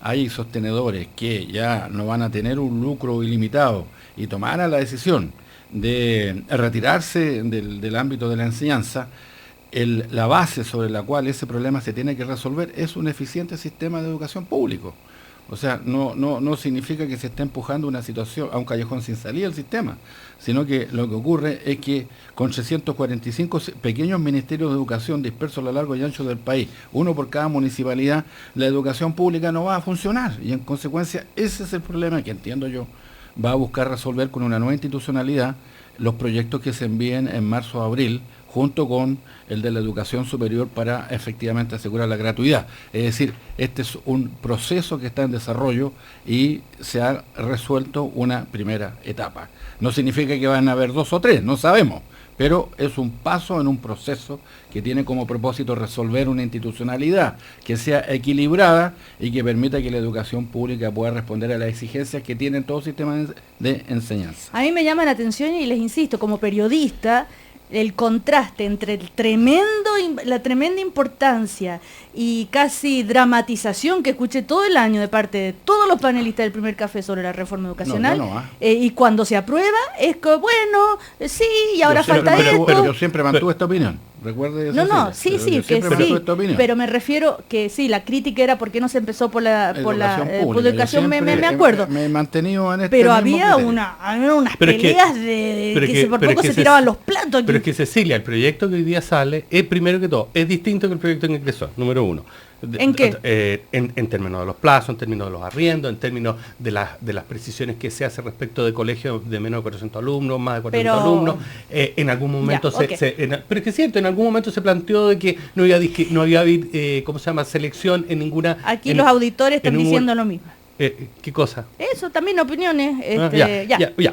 Speaker 3: hay sostenedores que ya no van a tener un lucro ilimitado y tomaran la decisión de retirarse del ámbito de la enseñanza, la base sobre la cual ese problema se tiene que resolver es un eficiente sistema de educación público. O sea, no significa que se esté empujando una situación a un callejón sin salida del sistema, sino que lo que ocurre es que con 345 pequeños ministerios de educación dispersos a lo largo y ancho del país, uno por cada municipalidad, la educación pública no va a funcionar. Y en consecuencia, ese es el problema que entiendo yo va a buscar resolver con una nueva institucionalidad los proyectos que se envíen en marzo o abril, junto con el de la educación superior para efectivamente asegurar la gratuidad. Es decir, este es un proceso que está en desarrollo y se ha resuelto una primera etapa. No significa que van a haber 2 o 3, no sabemos, pero es un paso en un proceso que tiene como propósito resolver una institucionalidad que sea equilibrada y que permita que la educación pública pueda responder a las exigencias que tienen todo sistema de enseñanza.
Speaker 1: A mí me llama la atención y les insisto, como periodista, el contraste entre la tremenda importancia y casi dramatización que escuché todo el año de parte de todos los panelistas del primer café sobre la reforma educacional, y cuando se aprueba es que bueno, sí, y ahora falta esto.
Speaker 3: Pero yo siempre mantuve esta opinión. Recuerde eso.
Speaker 1: Pero me refiero que sí, la crítica era por qué no se empezó por la educación, me acuerdo.
Speaker 3: Me he mantenido en este.
Speaker 1: Pero había unas peleas que por poco se tiraban los platos aquí.
Speaker 4: Pero es que Cecilia, el proyecto que hoy día sale es, primero que todo, es distinto que el proyecto que ingresó, número uno.
Speaker 1: ¿En qué?
Speaker 4: En términos de los plazos, en términos de los arriendos, en términos de las precisiones que se hace respecto de colegios de menos de 400 alumnos, más de 400 alumnos. En algún momento pero es que es cierto, en algún momento se planteó de que no había ¿cómo se llama? Selección en ninguna.
Speaker 1: Aquí los auditores están diciendo lo mismo.
Speaker 4: ¿Qué cosa?
Speaker 1: Eso, también opines.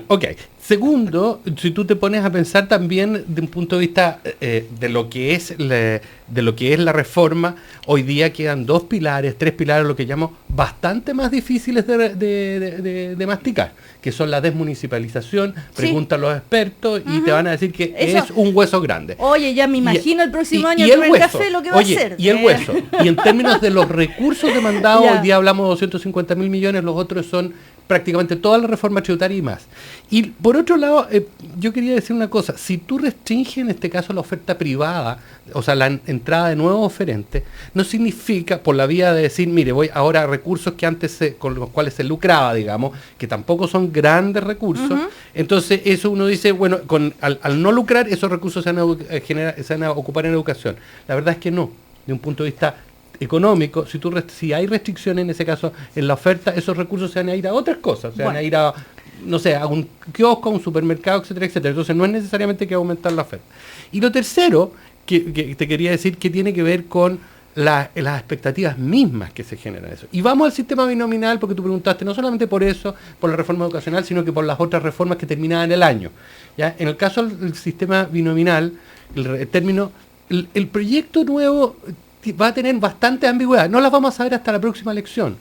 Speaker 4: Ok. Segundo, si tú te pones a pensar también de un punto de vista de lo que es la reforma, hoy día quedan 2 pilares, 3 pilares, lo que llamo bastante más difíciles de masticar, que son la desmunicipalización. Pregunta a los expertos y te van a decir que es un hueso grande.
Speaker 1: Oye, ya me imagino el próximo año el primer café lo que va a hacer.
Speaker 4: Y el hueso. Y en términos de los recursos demandados, hoy día hablamos de 250.000 millones, los otros son prácticamente toda la reforma tributaria y más. Y por otro lado, yo quería decir una cosa, si tú restringes en este caso la oferta privada, o sea, la entrada de nuevos oferentes, no significa por la vía de decir, mire, voy ahora a recursos que antes con los cuales se lucraba, digamos, que tampoco son grandes recursos, entonces eso uno dice, bueno, al no lucrar, esos recursos se van a ocupar en educación. La verdad es que no, de un punto de vista económico, si hay restricciones en ese caso en la oferta, esos recursos se van a ir a otras cosas, se van a ir a, no sé, a un kiosco, a un supermercado, etcétera, etcétera. Entonces no es necesariamente que aumentar la oferta. Y lo tercero que te quería decir que tiene que ver con las expectativas mismas que se generan eso. Y vamos al sistema binominal, porque tú preguntaste no solamente por eso, por la reforma educacional, sino que por las otras reformas que terminaban el año. ¿Ya? En el caso del sistema binominal, el proyecto nuevo va a tener bastante ambigüedad. No las vamos a saber hasta la próxima elección.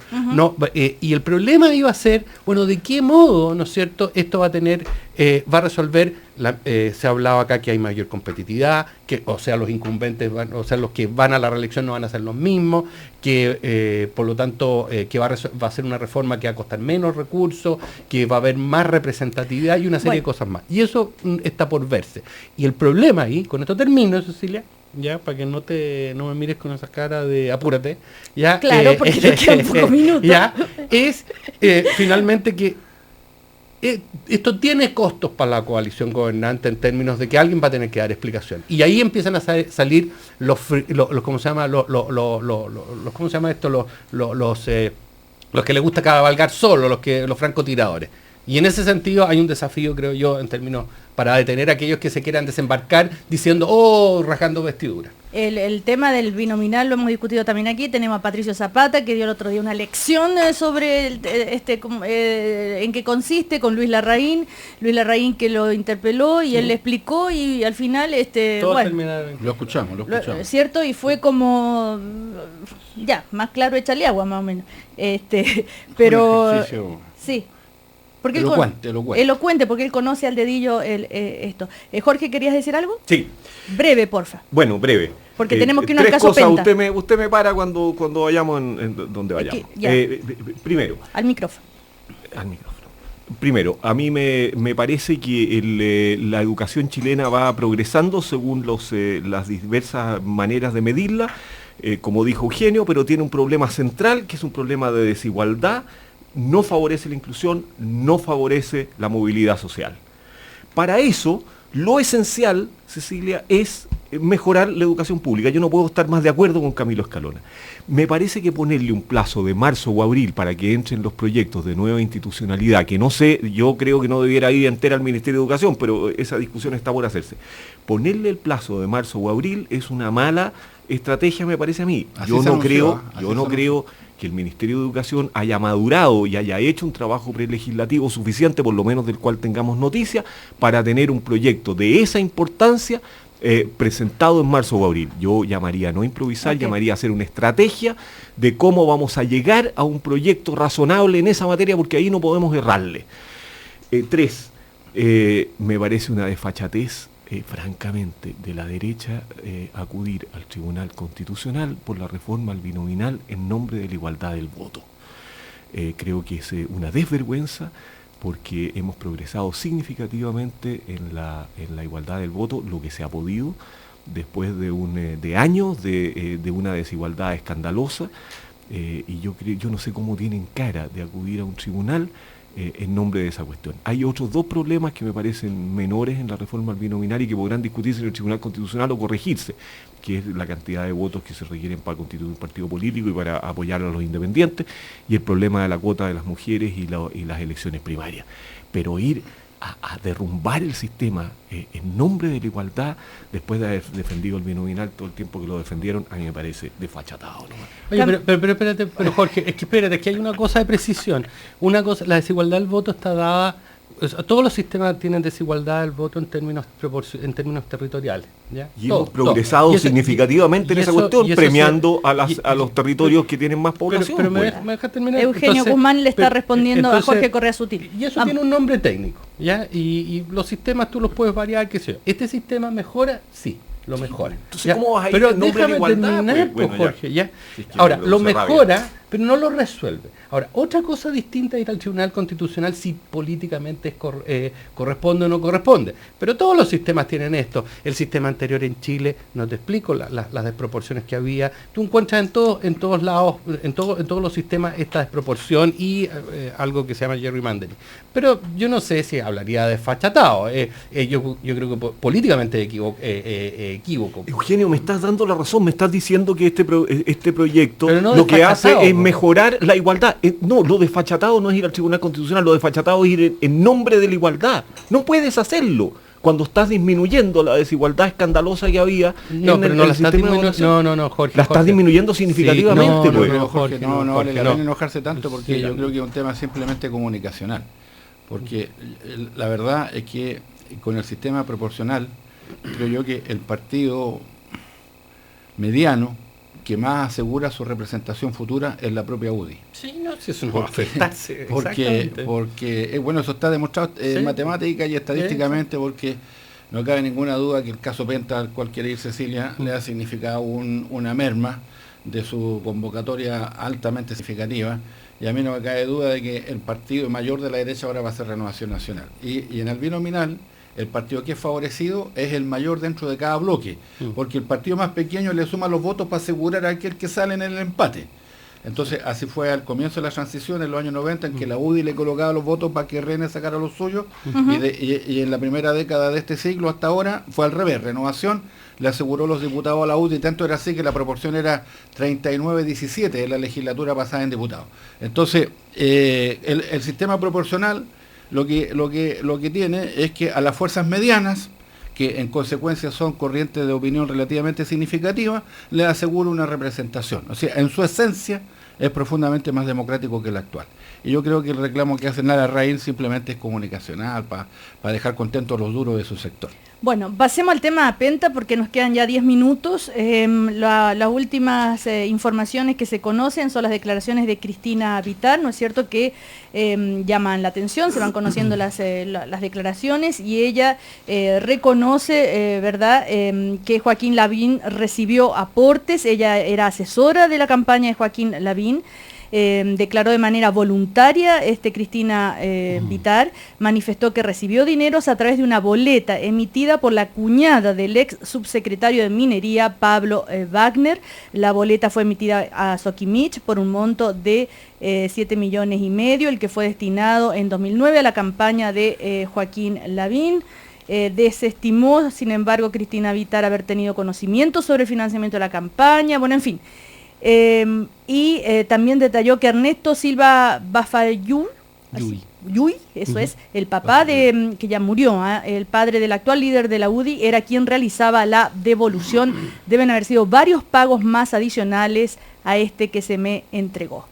Speaker 4: Y el problema iba a ser, bueno, de qué modo, ¿no es cierto?, esto va a resolver, se ha hablado acá que hay mayor competitividad, que, o sea, los incumbentes, los que van a la reelección no van a ser los mismos, que por lo tanto, que va a ser una reforma que va a costar menos recursos, que va a haber más representatividad y una serie de cosas más. Y eso está por verse. Y el problema ahí, con esto termino, Cecilia, ya, para que no me mires con esa cara de apúrate, ya,
Speaker 1: claro, porque te quedan pocos minutos,
Speaker 4: ya, es finalmente que esto tiene costos para la coalición gobernante en términos de que alguien va a tener que dar explicación, y ahí empiezan a salir los ¿cómo se llama? ¿Cómo se llama esto? Los que les gusta cabalgar solo, los francotiradores. Y en ese sentido hay un desafío, creo yo, en términos para detener a aquellos que se quieran desembarcar diciendo, rajando vestiduras.
Speaker 1: El tema del binominal lo hemos discutido también aquí. Tenemos a Patricio Zapata, que dio el otro día una lección sobre en qué consiste, con Luis Larraín que lo interpeló y él le explicó, y al final
Speaker 3: lo escuchamos.
Speaker 1: ¿Cierto? Y fue como, ya, más claro echarle agua, más o menos. Pero sí. Porque elocuente, porque él conoce al dedillo esto. Jorge, ¿querías decir algo?
Speaker 2: Sí.
Speaker 1: Breve, porfa.
Speaker 2: Bueno, breve.
Speaker 1: Porque tenemos que irnos al
Speaker 2: caso
Speaker 1: cosas,
Speaker 2: penta. Usted me para cuando vayamos en donde vayamos. Primero.
Speaker 1: Al micrófono.
Speaker 2: Primero, a mí me parece que la educación chilena va progresando según las diversas maneras de medirla, como dijo Eugenio, pero tiene un problema central, que es un problema de desigualdad. No favorece la inclusión, no favorece la movilidad social. Para eso, lo esencial, Cecilia, es mejorar la educación pública. Yo no puedo estar más de acuerdo con Camilo Escalona. Me parece que ponerle un plazo de marzo o abril para que entren los proyectos de nueva institucionalidad, que no sé, yo creo que no debiera ir entera al Ministerio de Educación, pero esa discusión está por hacerse. Ponerle el plazo de marzo o abril es una mala estrategia, me parece a mí. Yo no creo que el Ministerio de Educación haya madurado y haya hecho un trabajo prelegislativo suficiente, por lo menos del cual tengamos noticia, para tener un proyecto de esa importancia presentado en marzo o abril. Yo llamaría no improvisar, llamaría a hacer una estrategia de cómo vamos a llegar a un proyecto razonable en esa materia, porque ahí no podemos errarle. 3, me parece una desfachatez, francamente, de la derecha acudir al Tribunal Constitucional por la reforma al binominal en nombre de la igualdad del voto. Creo que es una desvergüenza, porque hemos progresado significativamente en la igualdad del voto, lo que se ha podido, después de años de una desigualdad escandalosa, y yo no sé cómo tienen cara de acudir a un tribunal en nombre de esa cuestión. Hay otros 2 problemas que me parecen menores en la reforma al binominal y que podrán discutirse en el Tribunal Constitucional o corregirse, que es la cantidad de votos que se requieren para constituir un partido político y para apoyar a los independientes, y el problema de la cuota de las mujeres y las elecciones primarias. Pero ir a derrumbar el sistema en nombre de la igualdad, después de haber defendido el binominal todo el tiempo que lo defendieron, a mí me parece desfachatado.
Speaker 4: Oye, pero espérate, Jorge, es que hay una cosa de precisión. Una cosa, la desigualdad del voto está dada, todos los sistemas tienen desigualdad del voto en términos territoriales, ¿ya?
Speaker 2: Y hemos progresado significativamente en esa cuestión, premiando a los territorios que tienen más población.
Speaker 4: Pero me deja terminar.
Speaker 1: Eugenio Guzmán le está respondiendo a Jorge Correa Sutil.
Speaker 4: Y eso tiene un nombre técnico, ¿ya? Y los sistemas tú los puedes variar, qué sé yo. ¿Este sistema mejora? Sí, lo mejora.
Speaker 2: Entonces, ¿cómo vas a ir
Speaker 4: pero
Speaker 2: en nombre de la igualdad?
Speaker 4: Terminar, Jorge, ¿ya? Sí, ahora, lo mejora, pero no lo resuelve. Ahora, otra cosa distinta es ir al Tribunal Constitucional si políticamente corresponde o no corresponde. Pero todos los sistemas tienen esto. El sistema anterior en Chile, no te explico las desproporciones que había. Tú encuentras en todos lados, en todos los sistemas esta desproporción y algo que se llama gerrymandering. Pero yo no sé si hablaría de desfachatado. Yo creo que políticamente equívoco.
Speaker 2: Eugenio, me estás dando la razón, me estás diciendo que este proyecto lo que hace es mejorar la igualdad. No, lo desfachatado no es ir al Tribunal Constitucional, lo desfachatado es ir en nombre de la igualdad. No puedes hacerlo cuando estás disminuyendo la desigualdad escandalosa que había
Speaker 4: en el sistema de votación. No, Jorge.
Speaker 2: La estás disminuyendo significativamente.
Speaker 3: Jorge, no vale la pena enojarse tanto porque yo creo que es un tema simplemente comunicacional. Porque la verdad es que con el sistema proporcional, creo yo que el partido mediano que más asegura su representación futura es la propia UDI.
Speaker 4: Sí, no, si eso no va a afectarse.
Speaker 3: Porque bueno, eso está demostrado en matemática y estadísticamente, porque no cabe ninguna duda que el caso Penta, al cual quiere ir Cecilia, le ha significado una merma de su convocatoria altamente significativa, y a mí no me cabe duda de que el partido mayor de la derecha ahora va a ser Renovación Nacional. Y en el binominal, el partido que es favorecido es el mayor dentro de cada bloque, porque el partido más pequeño le suma los votos para asegurar a aquel que sale en el empate. Entonces, así fue al comienzo de la transición, en los años 90, en que la UDI le colocaba los votos para que René sacara los suyos, y en la primera década de este siglo hasta ahora fue al revés. Renovación le aseguró los diputados a la UDI, tanto era así que la proporción era 39-17 en la legislatura pasada en diputados. Entonces, el sistema proporcional lo que tiene es que a las fuerzas medianas, que en consecuencia son corrientes de opinión relativamente significativas, le asegura una representación. O sea, en su esencia es profundamente más democrático que el actual. Y yo creo que el reclamo que hace Nara Raín simplemente es comunicacional, para dejar contentos los duros de su sector.
Speaker 1: Bueno, pasemos al tema de Penta porque nos quedan ya 10 minutos. Las últimas informaciones que se conocen son las declaraciones de Cristina Vitar, ¿no es cierto?, que llaman la atención, se van conociendo las declaraciones, y ella reconoce, ¿verdad?, que Joaquín Lavín recibió aportes. Ella era asesora de la campaña de Joaquín Lavín. Declaró de manera voluntaria, Cristina Vitar manifestó que recibió dineros a través de una boleta emitida por la cuñada del ex subsecretario de Minería, Pablo Wagner. La boleta fue emitida a Soquimich por un monto de 7,5 millones, el que fue destinado en 2009 a la campaña de Joaquín Lavín. Desestimó, sin embargo, Cristina Vitar haber tenido conocimiento sobre el financiamiento de la campaña. Bueno, en fin. También detalló que Ernesto Silva Bafayuy, eso es, el papá que ya murió, el padre del actual líder de la UDI, era quien realizaba la devolución. Deben haber sido varios pagos más adicionales a que se me entregó.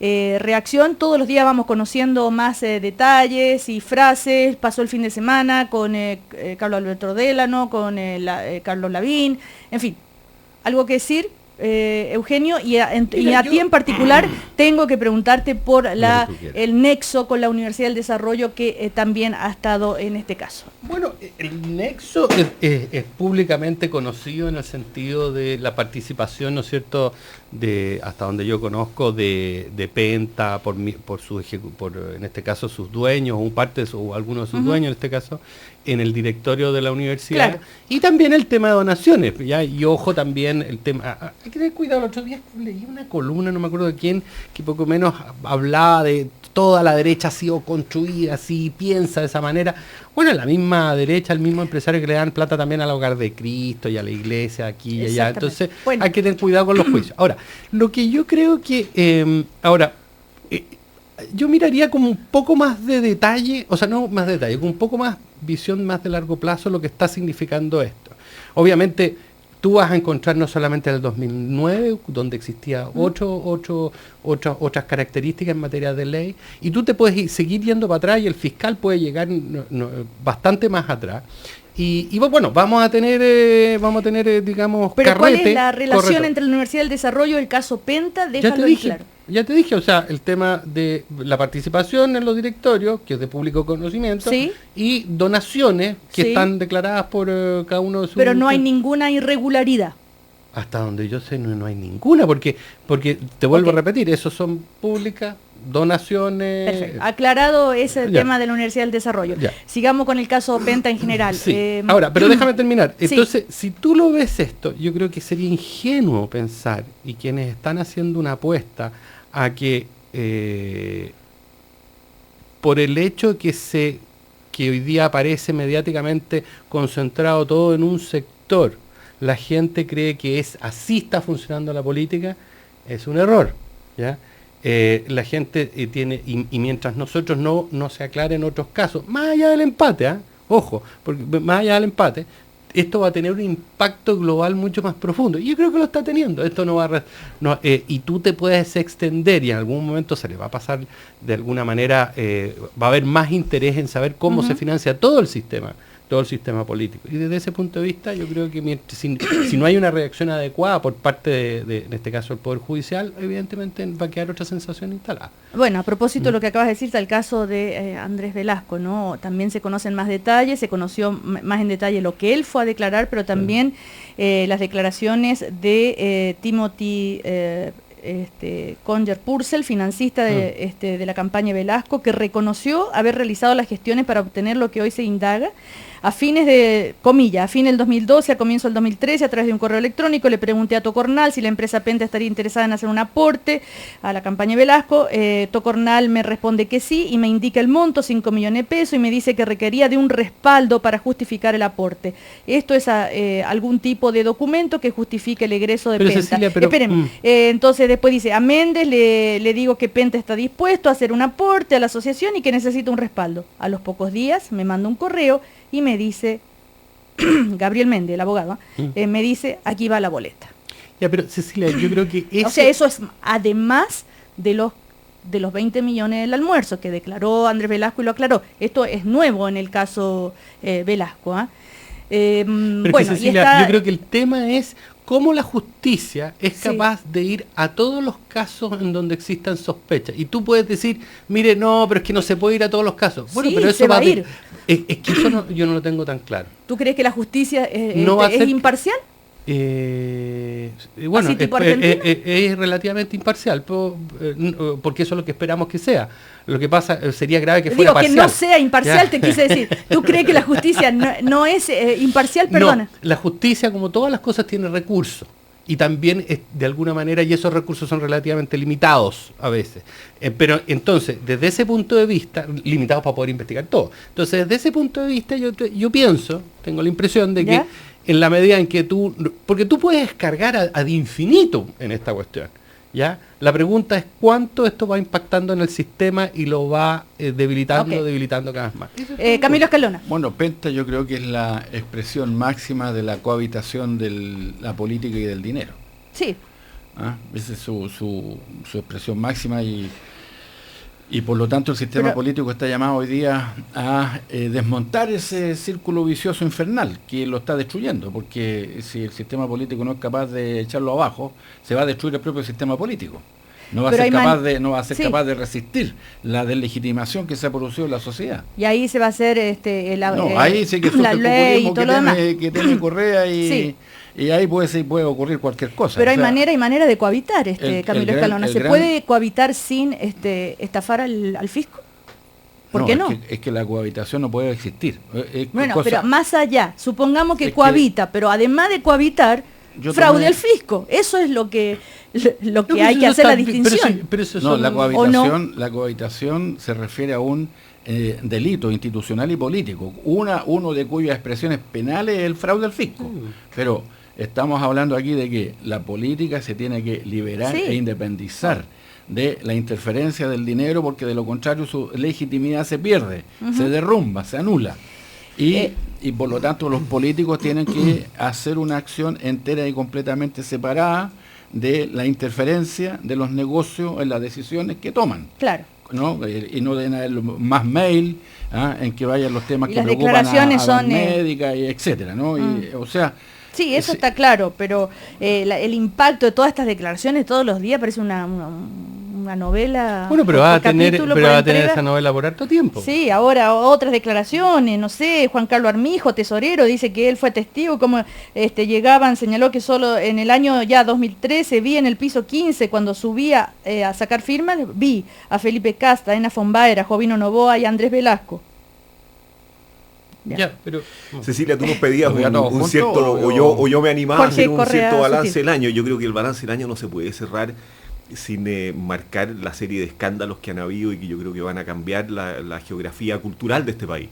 Speaker 1: Reacción, todos los días vamos conociendo más detalles y frases. Pasó el fin de semana con Carlos Alberto Délano, con Carlos Lavín, en fin, algo que decir. Eugenio, y a ti en particular tengo que preguntarte por el nexo con la Universidad del Desarrollo, que también ha estado en este caso.
Speaker 4: Bueno, el nexo es públicamente conocido en el sentido de la participación, ¿no es cierto?, hasta donde yo conozco, de Penta, por en este caso sus dueños, o algunos de sus dueños en este caso, en el directorio de la universidad. Claro. Y también el tema de donaciones, ¿ya? Y ojo también el tema, hay que tener cuidado. El otro día leí una columna, no me acuerdo de quién, que poco menos hablaba de toda la derecha ha sido construida así, piensa de esa manera. Bueno, la misma derecha, el mismo empresario que le dan plata también al Hogar de Cristo y a la iglesia aquí y allá. Entonces hay que tener cuidado con los juicios. Ahora, lo que yo creo que yo miraría como un poco más de detalle, o sea, no más detalle, con un poco más visión más de largo plazo lo que está significando esto. Obviamente, tú vas a encontrar no solamente en el 2009, donde existía otras características en materia de ley, y tú te puedes seguir yendo para atrás y el fiscal puede llegar bastante más atrás. Y bueno, vamos a tener digamos,
Speaker 1: pero carrete. ¿Cuál es la relación entre la Universidad del Desarrollo y el caso Penta? Déjalo claro.
Speaker 4: Ya te dije, o sea, el tema de la participación en los directorios, que es de público conocimiento, ¿sí?, y donaciones que están declaradas por cada uno de sus...
Speaker 1: Pero no hay ninguna irregularidad.
Speaker 4: Hasta donde yo sé no hay ninguna, porque te vuelvo a repetir, esos son públicas, donaciones.
Speaker 1: Perfecto. Aclarado ese tema de la Universidad del Desarrollo.
Speaker 4: Ya.
Speaker 1: Sigamos con el caso Penta en general.
Speaker 4: Sí. Ahora, pero déjame terminar. Entonces, si tú lo ves esto, yo creo que sería ingenuo pensar, y quienes están haciendo una apuesta a que por el hecho que hoy día aparece mediáticamente concentrado todo en un sector, la gente cree que así está funcionando la política, es un error, ¿ya? La gente tiene, y mientras nosotros no se aclaren otros casos, más allá del empate, ojo, porque más allá del empate, esto va a tener un impacto global mucho más profundo. Y yo creo que lo está teniendo. Esto no va y tú te puedes extender y en algún momento se le va a pasar de alguna manera, va a haber más interés en saber cómo se financia todo el sistema político. Y desde ese punto de vista yo creo que si no hay una reacción adecuada por parte en este caso del Poder Judicial, evidentemente va a quedar otra sensación instalada.
Speaker 1: Bueno, a propósito de lo que acabas de decir, del caso de Andrés Velasco, ¿no? También se conocen más detalles, se conoció más en detalle lo que él fue a declarar, pero también las declaraciones de Timothy Conger Purcell, financista de la campaña Velasco, que reconoció haber realizado las gestiones para obtener lo que hoy se indaga. A fines del 2012, a comienzo del 2013, a través de un correo electrónico, le pregunté a Tocornal si la empresa Penta estaría interesada en hacer un aporte a la campaña Velasco. Tocornal me responde que sí y me indica el monto, 5 millones de pesos, y me dice que requería de un respaldo para justificar el aporte. Esto es algún tipo de documento que justifique el egreso de Penta. Cecilia, espérenme. Entonces después dice, a Méndez le digo que Penta está dispuesto a hacer un aporte a la asociación y que necesita un respaldo. A los pocos días me manda un correo y me dice, Gabriel Méndez, el abogado, me dice, aquí va la boleta.
Speaker 4: Ya, pero Cecilia, yo creo que
Speaker 1: o sea, eso es además de los 20 millones del almuerzo que declaró Andrés Velasco y lo aclaró. Esto es nuevo en el caso Velasco.
Speaker 4: Pero Cecilia, yo creo que el tema es cómo la justicia es capaz de ir a todos los casos en donde existan sospechas. Y tú puedes decir, mire, no, pero es que no se puede ir a todos los casos. Bueno, pero eso va a ir. Es que eso yo no lo tengo tan claro.
Speaker 1: ¿Tú crees que la justicia es imparcial?
Speaker 4: Bueno, es relativamente imparcial, porque eso es lo que esperamos que sea. Lo que pasa sería grave que fuera parcial.
Speaker 1: Que no sea imparcial, te quise decir. ¿Tú crees que la justicia no es imparcial? Perdona.
Speaker 4: No, la justicia, como todas las cosas, tiene recursos. Y también, de alguna manera, y esos recursos son relativamente limitados a veces. Pero entonces, desde ese punto de vista, limitados para poder investigar todo. Entonces, desde ese punto de vista, yo pienso, tengo la impresión de que en la medida en que porque tú puedes cargar ad infinito en esta cuestión, ¿ya? La pregunta es cuánto esto va impactando en el sistema y lo va debilitando cada vez más.
Speaker 1: Camilo Escalona.
Speaker 3: Bueno, Penta yo creo que es la expresión máxima de la cohabitación de la política y del dinero.
Speaker 1: Sí.
Speaker 3: Esa es su expresión máxima y por lo tanto el sistema político está llamado hoy día a desmontar ese círculo vicioso infernal que lo está destruyendo, porque si el sistema político no es capaz de echarlo abajo, se va a destruir el propio sistema político. No va a ser capaz de resistir la deslegitimación que se ha producido en la sociedad.
Speaker 1: Y ahí se va a hacer
Speaker 3: ahí sí que
Speaker 1: la ley y todo lo demás.
Speaker 3: Que tiene Correa y ahí puede ocurrir cualquier cosa.
Speaker 1: Pero hay manera de cohabitar, Camilo Escalona. ¿Se puede cohabitar sin estafar al fisco? ¿Por qué no?
Speaker 3: Es que la cohabitación no puede existir.
Speaker 1: Pero más allá, supongamos que cohabita, pero además de cohabitar, fraude al fisco. Eso es lo que hay que hacer la distinción.
Speaker 3: La cohabitación se refiere a un delito institucional y político. Uno de cuyas expresiones penales es el fraude al fisco. Pero estamos hablando aquí de que la política se tiene que liberar e independizar de la interferencia del dinero, porque de lo contrario su legitimidad se pierde, se derrumba, se anula. Y por lo tanto los políticos tienen que hacer una acción entera y completamente separada de la interferencia de los negocios en las decisiones que toman.
Speaker 1: Claro.
Speaker 3: ¿No? Y no den más mail en que vayan los temas que preocupan
Speaker 1: declaraciones
Speaker 3: a las médicas, y etcétera, ¿no? O sea,
Speaker 1: sí, eso está claro, pero el impacto de todas estas declaraciones todos los días parece un una novela.
Speaker 4: Bueno, pero va a tener esa novela por harto tiempo.
Speaker 1: Sí, ahora otras declaraciones, no sé, Juan Carlos Armijo, tesorero, dice que él fue testigo, como señaló que solo en el año ya 2013 vi en el piso 15, cuando subía a sacar firmas, vi a Felipe Casta, a Ena Fombaer, a Jovino Novoa y a Andrés Velasco.
Speaker 2: Ya, pero Cecilia, tú nos pedías un cierto, o yo me animaba a hacer un cierto balance del año. Yo creo que el balance del año no se puede cerrar sin marcar la serie de escándalos que han habido y que yo creo que van a cambiar la geografía cultural de este país.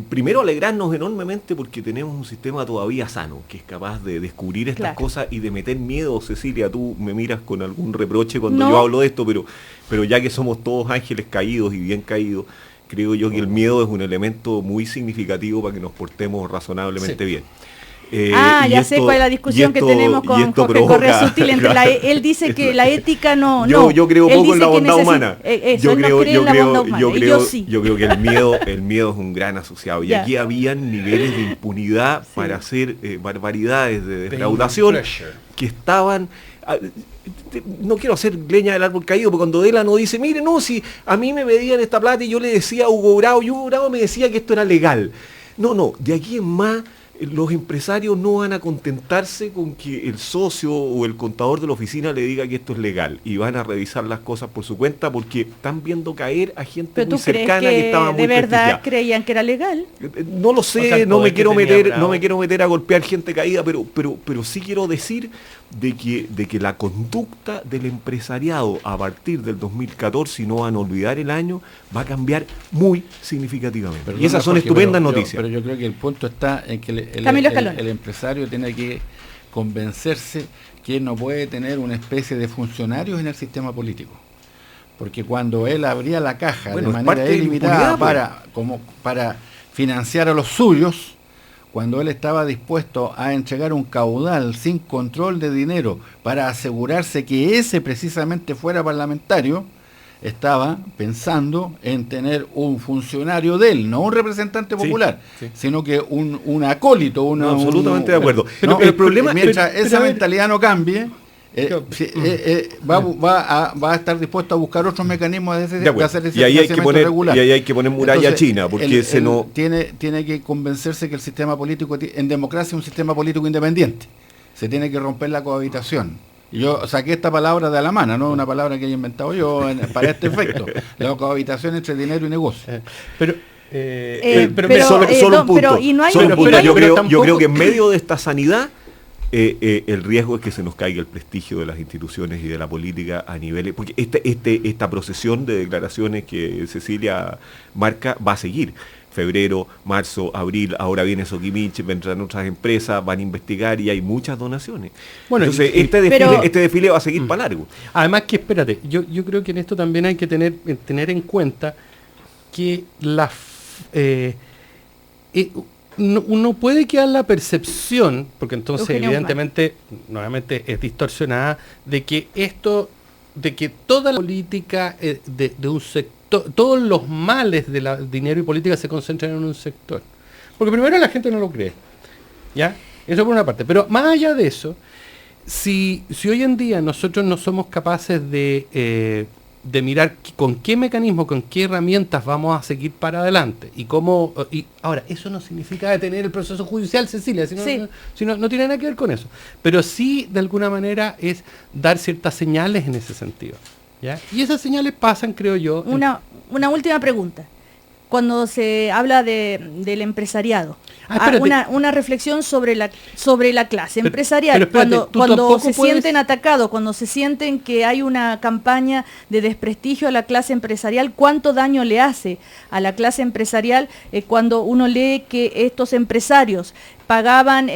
Speaker 2: Primero, alegrarnos enormemente porque tenemos un sistema todavía sano, que es capaz de descubrir estas cosas y de meter miedo. Cecilia, tú me miras con algún reproche cuando yo hablo de esto, pero ya que somos todos ángeles caídos y bien caídos, creo yo que el miedo es un elemento muy significativo para que nos portemos razonablemente bien.
Speaker 1: Ya sé cuál es la discusión que tenemos con Jorge Correa Sutil. Él dice que la ética no...
Speaker 2: Yo creo poco en la bondad humana. Yo creo que el miedo es un gran asociado. Y aquí habían niveles de impunidad para hacer barbaridades de defraudación que estaban... No quiero hacer leña del árbol caído, porque cuando Delano dice, mire, no, si a mí me pedían esta plata y yo le decía a Hugo Bravo, y Hugo Bravo me decía que esto era legal. No, de aquí en más los empresarios no van a contentarse con que el socio o el contador de la oficina le diga que esto es legal y van a revisar las cosas por su cuenta porque están viendo caer a gente muy cercana que estaba muy
Speaker 1: ¿de verdad creían que era legal?
Speaker 2: No lo sé, o sea, no me quiero meter a golpear gente caída, pero sí quiero decir de que la conducta del empresariado a partir del 2014, y no van a olvidar el año, va a cambiar muy significativamente. Perdón, y esas son estupendas noticias.
Speaker 3: Pero yo creo que el punto está en que el empresario tiene que convencerse que no puede tener una especie de funcionarios en el sistema político. Porque cuando él abría la caja de manera ilimitada para financiar a los suyos, cuando él estaba dispuesto a entregar un caudal sin control de dinero para asegurarse que ese precisamente fuera parlamentario, estaba pensando en tener un funcionario de él, no un representante popular, sino que un acólito.
Speaker 2: Absolutamente de acuerdo.
Speaker 3: Pero el problema, mientras esa mentalidad no cambie, va a estar dispuesto a buscar otros mecanismos de hacer ese financiamiento regular.
Speaker 2: Y ahí hay que poner muralla china, porque
Speaker 3: tiene que convencerse que el sistema político, en democracia, es un sistema político independiente. Se tiene que romper la cohabitación. Yo saqué esta palabra de la mano, no es una palabra que haya inventado yo para este efecto. La cohabitación entre dinero y negocio.
Speaker 2: Solo un punto. Yo creo que en medio de esta sanidad, el riesgo es que se nos caiga el prestigio de las instituciones y de la política a niveles, porque esta procesión de declaraciones que Cecilia marca va a seguir. Febrero, marzo, abril, ahora viene Soquimich, vendrán otras empresas, van a investigar y hay muchas donaciones. Bueno, entonces este desfile va a seguir para largo.
Speaker 4: Además que, espérate, yo creo que en esto también hay que tener en cuenta que uno puede quedar la percepción, porque entonces evidentemente, nuevamente es distorsionada, de que toda la política de un sector, todos los males de dinero y política se concentran en un sector. Porque primero la gente no lo cree, ¿ya? Eso por una parte. Pero más allá de eso, si hoy en día nosotros no somos capaces de mirar con qué mecanismo, con qué herramientas vamos a seguir para adelante y cómo. Y ahora, eso no significa detener el proceso judicial, Cecilia, sino no tiene nada que ver con eso. Pero sí, de alguna manera, es dar ciertas señales en ese sentido, ¿ya? Y esas señales pasan, creo yo.
Speaker 1: Una última pregunta. Cuando se habla del empresariado, una reflexión sobre la clase empresarial,
Speaker 4: pero
Speaker 1: cuando se sienten atacados, cuando se sienten que hay una campaña de desprestigio a la clase empresarial, ¿cuánto daño le hace a la clase empresarial cuando uno lee que estos empresarios pagaban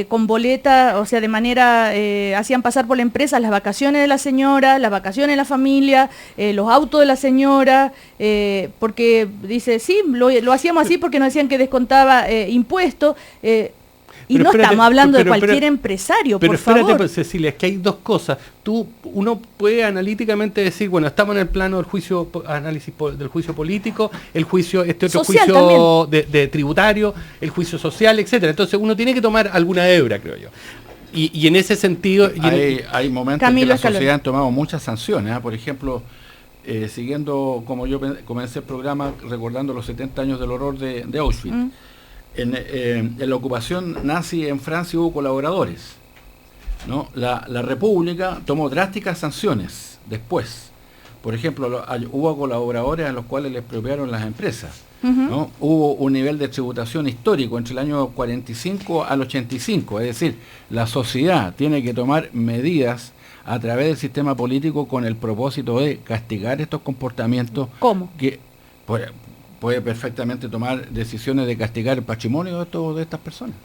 Speaker 1: con boleta, o sea, de manera, hacían pasar por la empresa las vacaciones de la señora, las vacaciones de la familia, los autos de la señora, porque dice, sí, lo hacíamos así porque nos decían que descontaba impuestos, no estamos hablando de cualquier empresario, por favor. Pero espérate,
Speaker 4: Cecilia, es que hay dos cosas. Uno puede analíticamente decir, bueno, estamos en el plano del juicio, análisis del juicio político, el juicio, otro social juicio de tributario, el juicio social, etcétera. Entonces uno tiene que tomar alguna hebra, creo yo. Y en ese sentido...
Speaker 3: Hay momentos en que la sociedad han tomado muchas sanciones. Por ejemplo, siguiendo como yo comencé el programa, recordando los 70 años del horror de Auschwitz. En la ocupación nazi en Francia hubo colaboradores, ¿no? La República tomó drásticas sanciones después. Por ejemplo, hubo colaboradores a los cuales les expropiaron las empresas. ¿No? Hubo un nivel de tributación histórico entre el año 45 al 85, es decir, la sociedad tiene que tomar medidas a través del sistema político con el propósito de castigar estos comportamientos.
Speaker 1: ¿Cómo?
Speaker 3: Que puede perfectamente tomar decisiones de castigar el patrimonio de estas personas.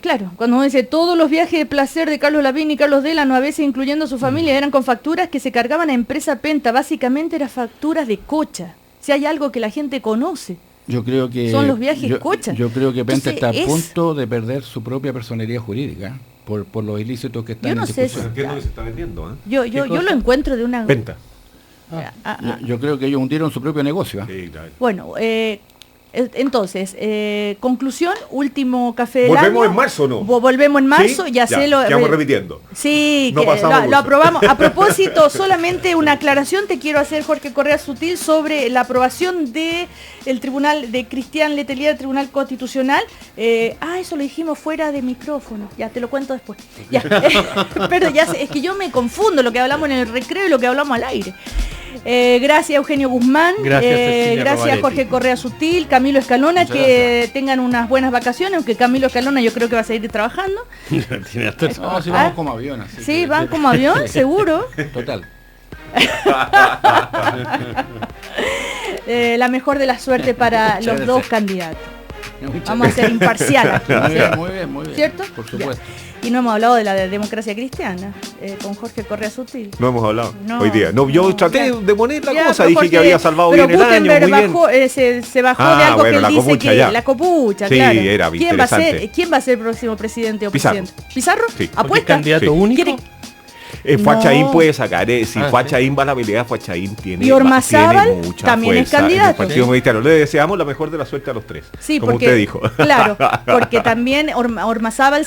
Speaker 1: Claro, cuando uno dice todos los viajes de placer de Carlos Lavín y Carlos Delano, a veces incluyendo a su familia, eran con facturas que se cargaban a empresa Penta, básicamente eran facturas de cocha. Si hay algo que la gente conoce,
Speaker 3: yo creo que
Speaker 1: son los viajes cocha.
Speaker 3: Yo creo que Penta está a punto de perder su propia personería jurídica por los ilícitos que están
Speaker 1: en
Speaker 3: discusión.
Speaker 2: Entiendo que se está vendiendo.
Speaker 1: Yo lo encuentro de una...
Speaker 2: Penta.
Speaker 3: Yo creo que ellos hundieron su propio negocio.
Speaker 2: Sí, claro.
Speaker 1: Bueno, entonces, conclusión, último café del año.
Speaker 2: ¿Volvemos en marzo o no?
Speaker 1: Volvemos en marzo,
Speaker 2: ¿Sí?
Speaker 1: ya sé lo...
Speaker 2: Quedamos repitiendo.
Speaker 1: Sí,
Speaker 2: no
Speaker 1: lo aprobamos. A propósito, solamente una aclaración te quiero hacer, Jorge Correa Sutil, sobre la aprobación del Tribunal de Cristian Letelier, del Tribunal Constitucional. Eso lo dijimos fuera de micrófono, ya te lo cuento después. Ya. Pero ya sé, es que yo me confundo lo que hablamos en el recreo y lo que hablamos al aire. Gracias Eugenio Guzmán, gracias Jorge Correa Sutil, Camilo Escalona,
Speaker 3: muchas
Speaker 1: que
Speaker 3: gracias.
Speaker 1: Tengan unas buenas vacaciones, aunque Camilo Escalona yo creo que va a seguir trabajando.
Speaker 3: No, si vamos como avión. Así
Speaker 1: sí, van como avión, seguro.
Speaker 3: Total.
Speaker 1: La mejor de la suerte para los dos candidatos. Vamos a ser imparcial aquí.
Speaker 3: Muy bien.
Speaker 1: ¿Cierto?
Speaker 3: Por supuesto.
Speaker 1: Ya. Y no hemos hablado de la democracia cristiana con Jorge Correa Sutil.
Speaker 2: No hemos hablado hoy día. Yo traté de poner la cosa, dije
Speaker 1: Jorge,
Speaker 2: que había salvado bien el año. Muy
Speaker 1: bajó,
Speaker 2: bien.
Speaker 1: Se bajó de algo que él dice que la copucha,
Speaker 2: sí,
Speaker 1: claro.
Speaker 2: Era
Speaker 1: ¿Quién va a ser el próximo presidente o
Speaker 2: Pizarro.
Speaker 1: presidente? ¿Pizarro?
Speaker 2: Sí.
Speaker 1: ¿Apuesta?
Speaker 4: ¿Candidato único?
Speaker 2: Fuachaín puede sacar, si Fuachaín va a la pelea, Fuachaín tiene,
Speaker 1: y Ormazábal
Speaker 2: mucha
Speaker 1: también
Speaker 2: fuerza
Speaker 1: es candidato.
Speaker 2: En el Partido Cristiano. Le deseamos la mejor de la suerte a los tres,
Speaker 1: sí,
Speaker 2: como
Speaker 1: porque,
Speaker 2: usted dijo.
Speaker 1: Claro, porque también Ormazábal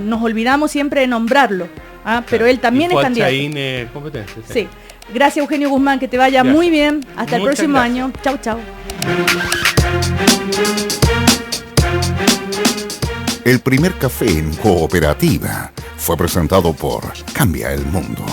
Speaker 1: nos olvidamos siempre de nombrarlo, pero él también es candidato.
Speaker 4: Fuachaín es competente.
Speaker 1: Sí. Gracias Eugenio Guzmán, que te vaya muy bien. Hasta el próximo año. Chau.
Speaker 14: El primer café en Cooperativa fue presentado por Cambia el Mundo,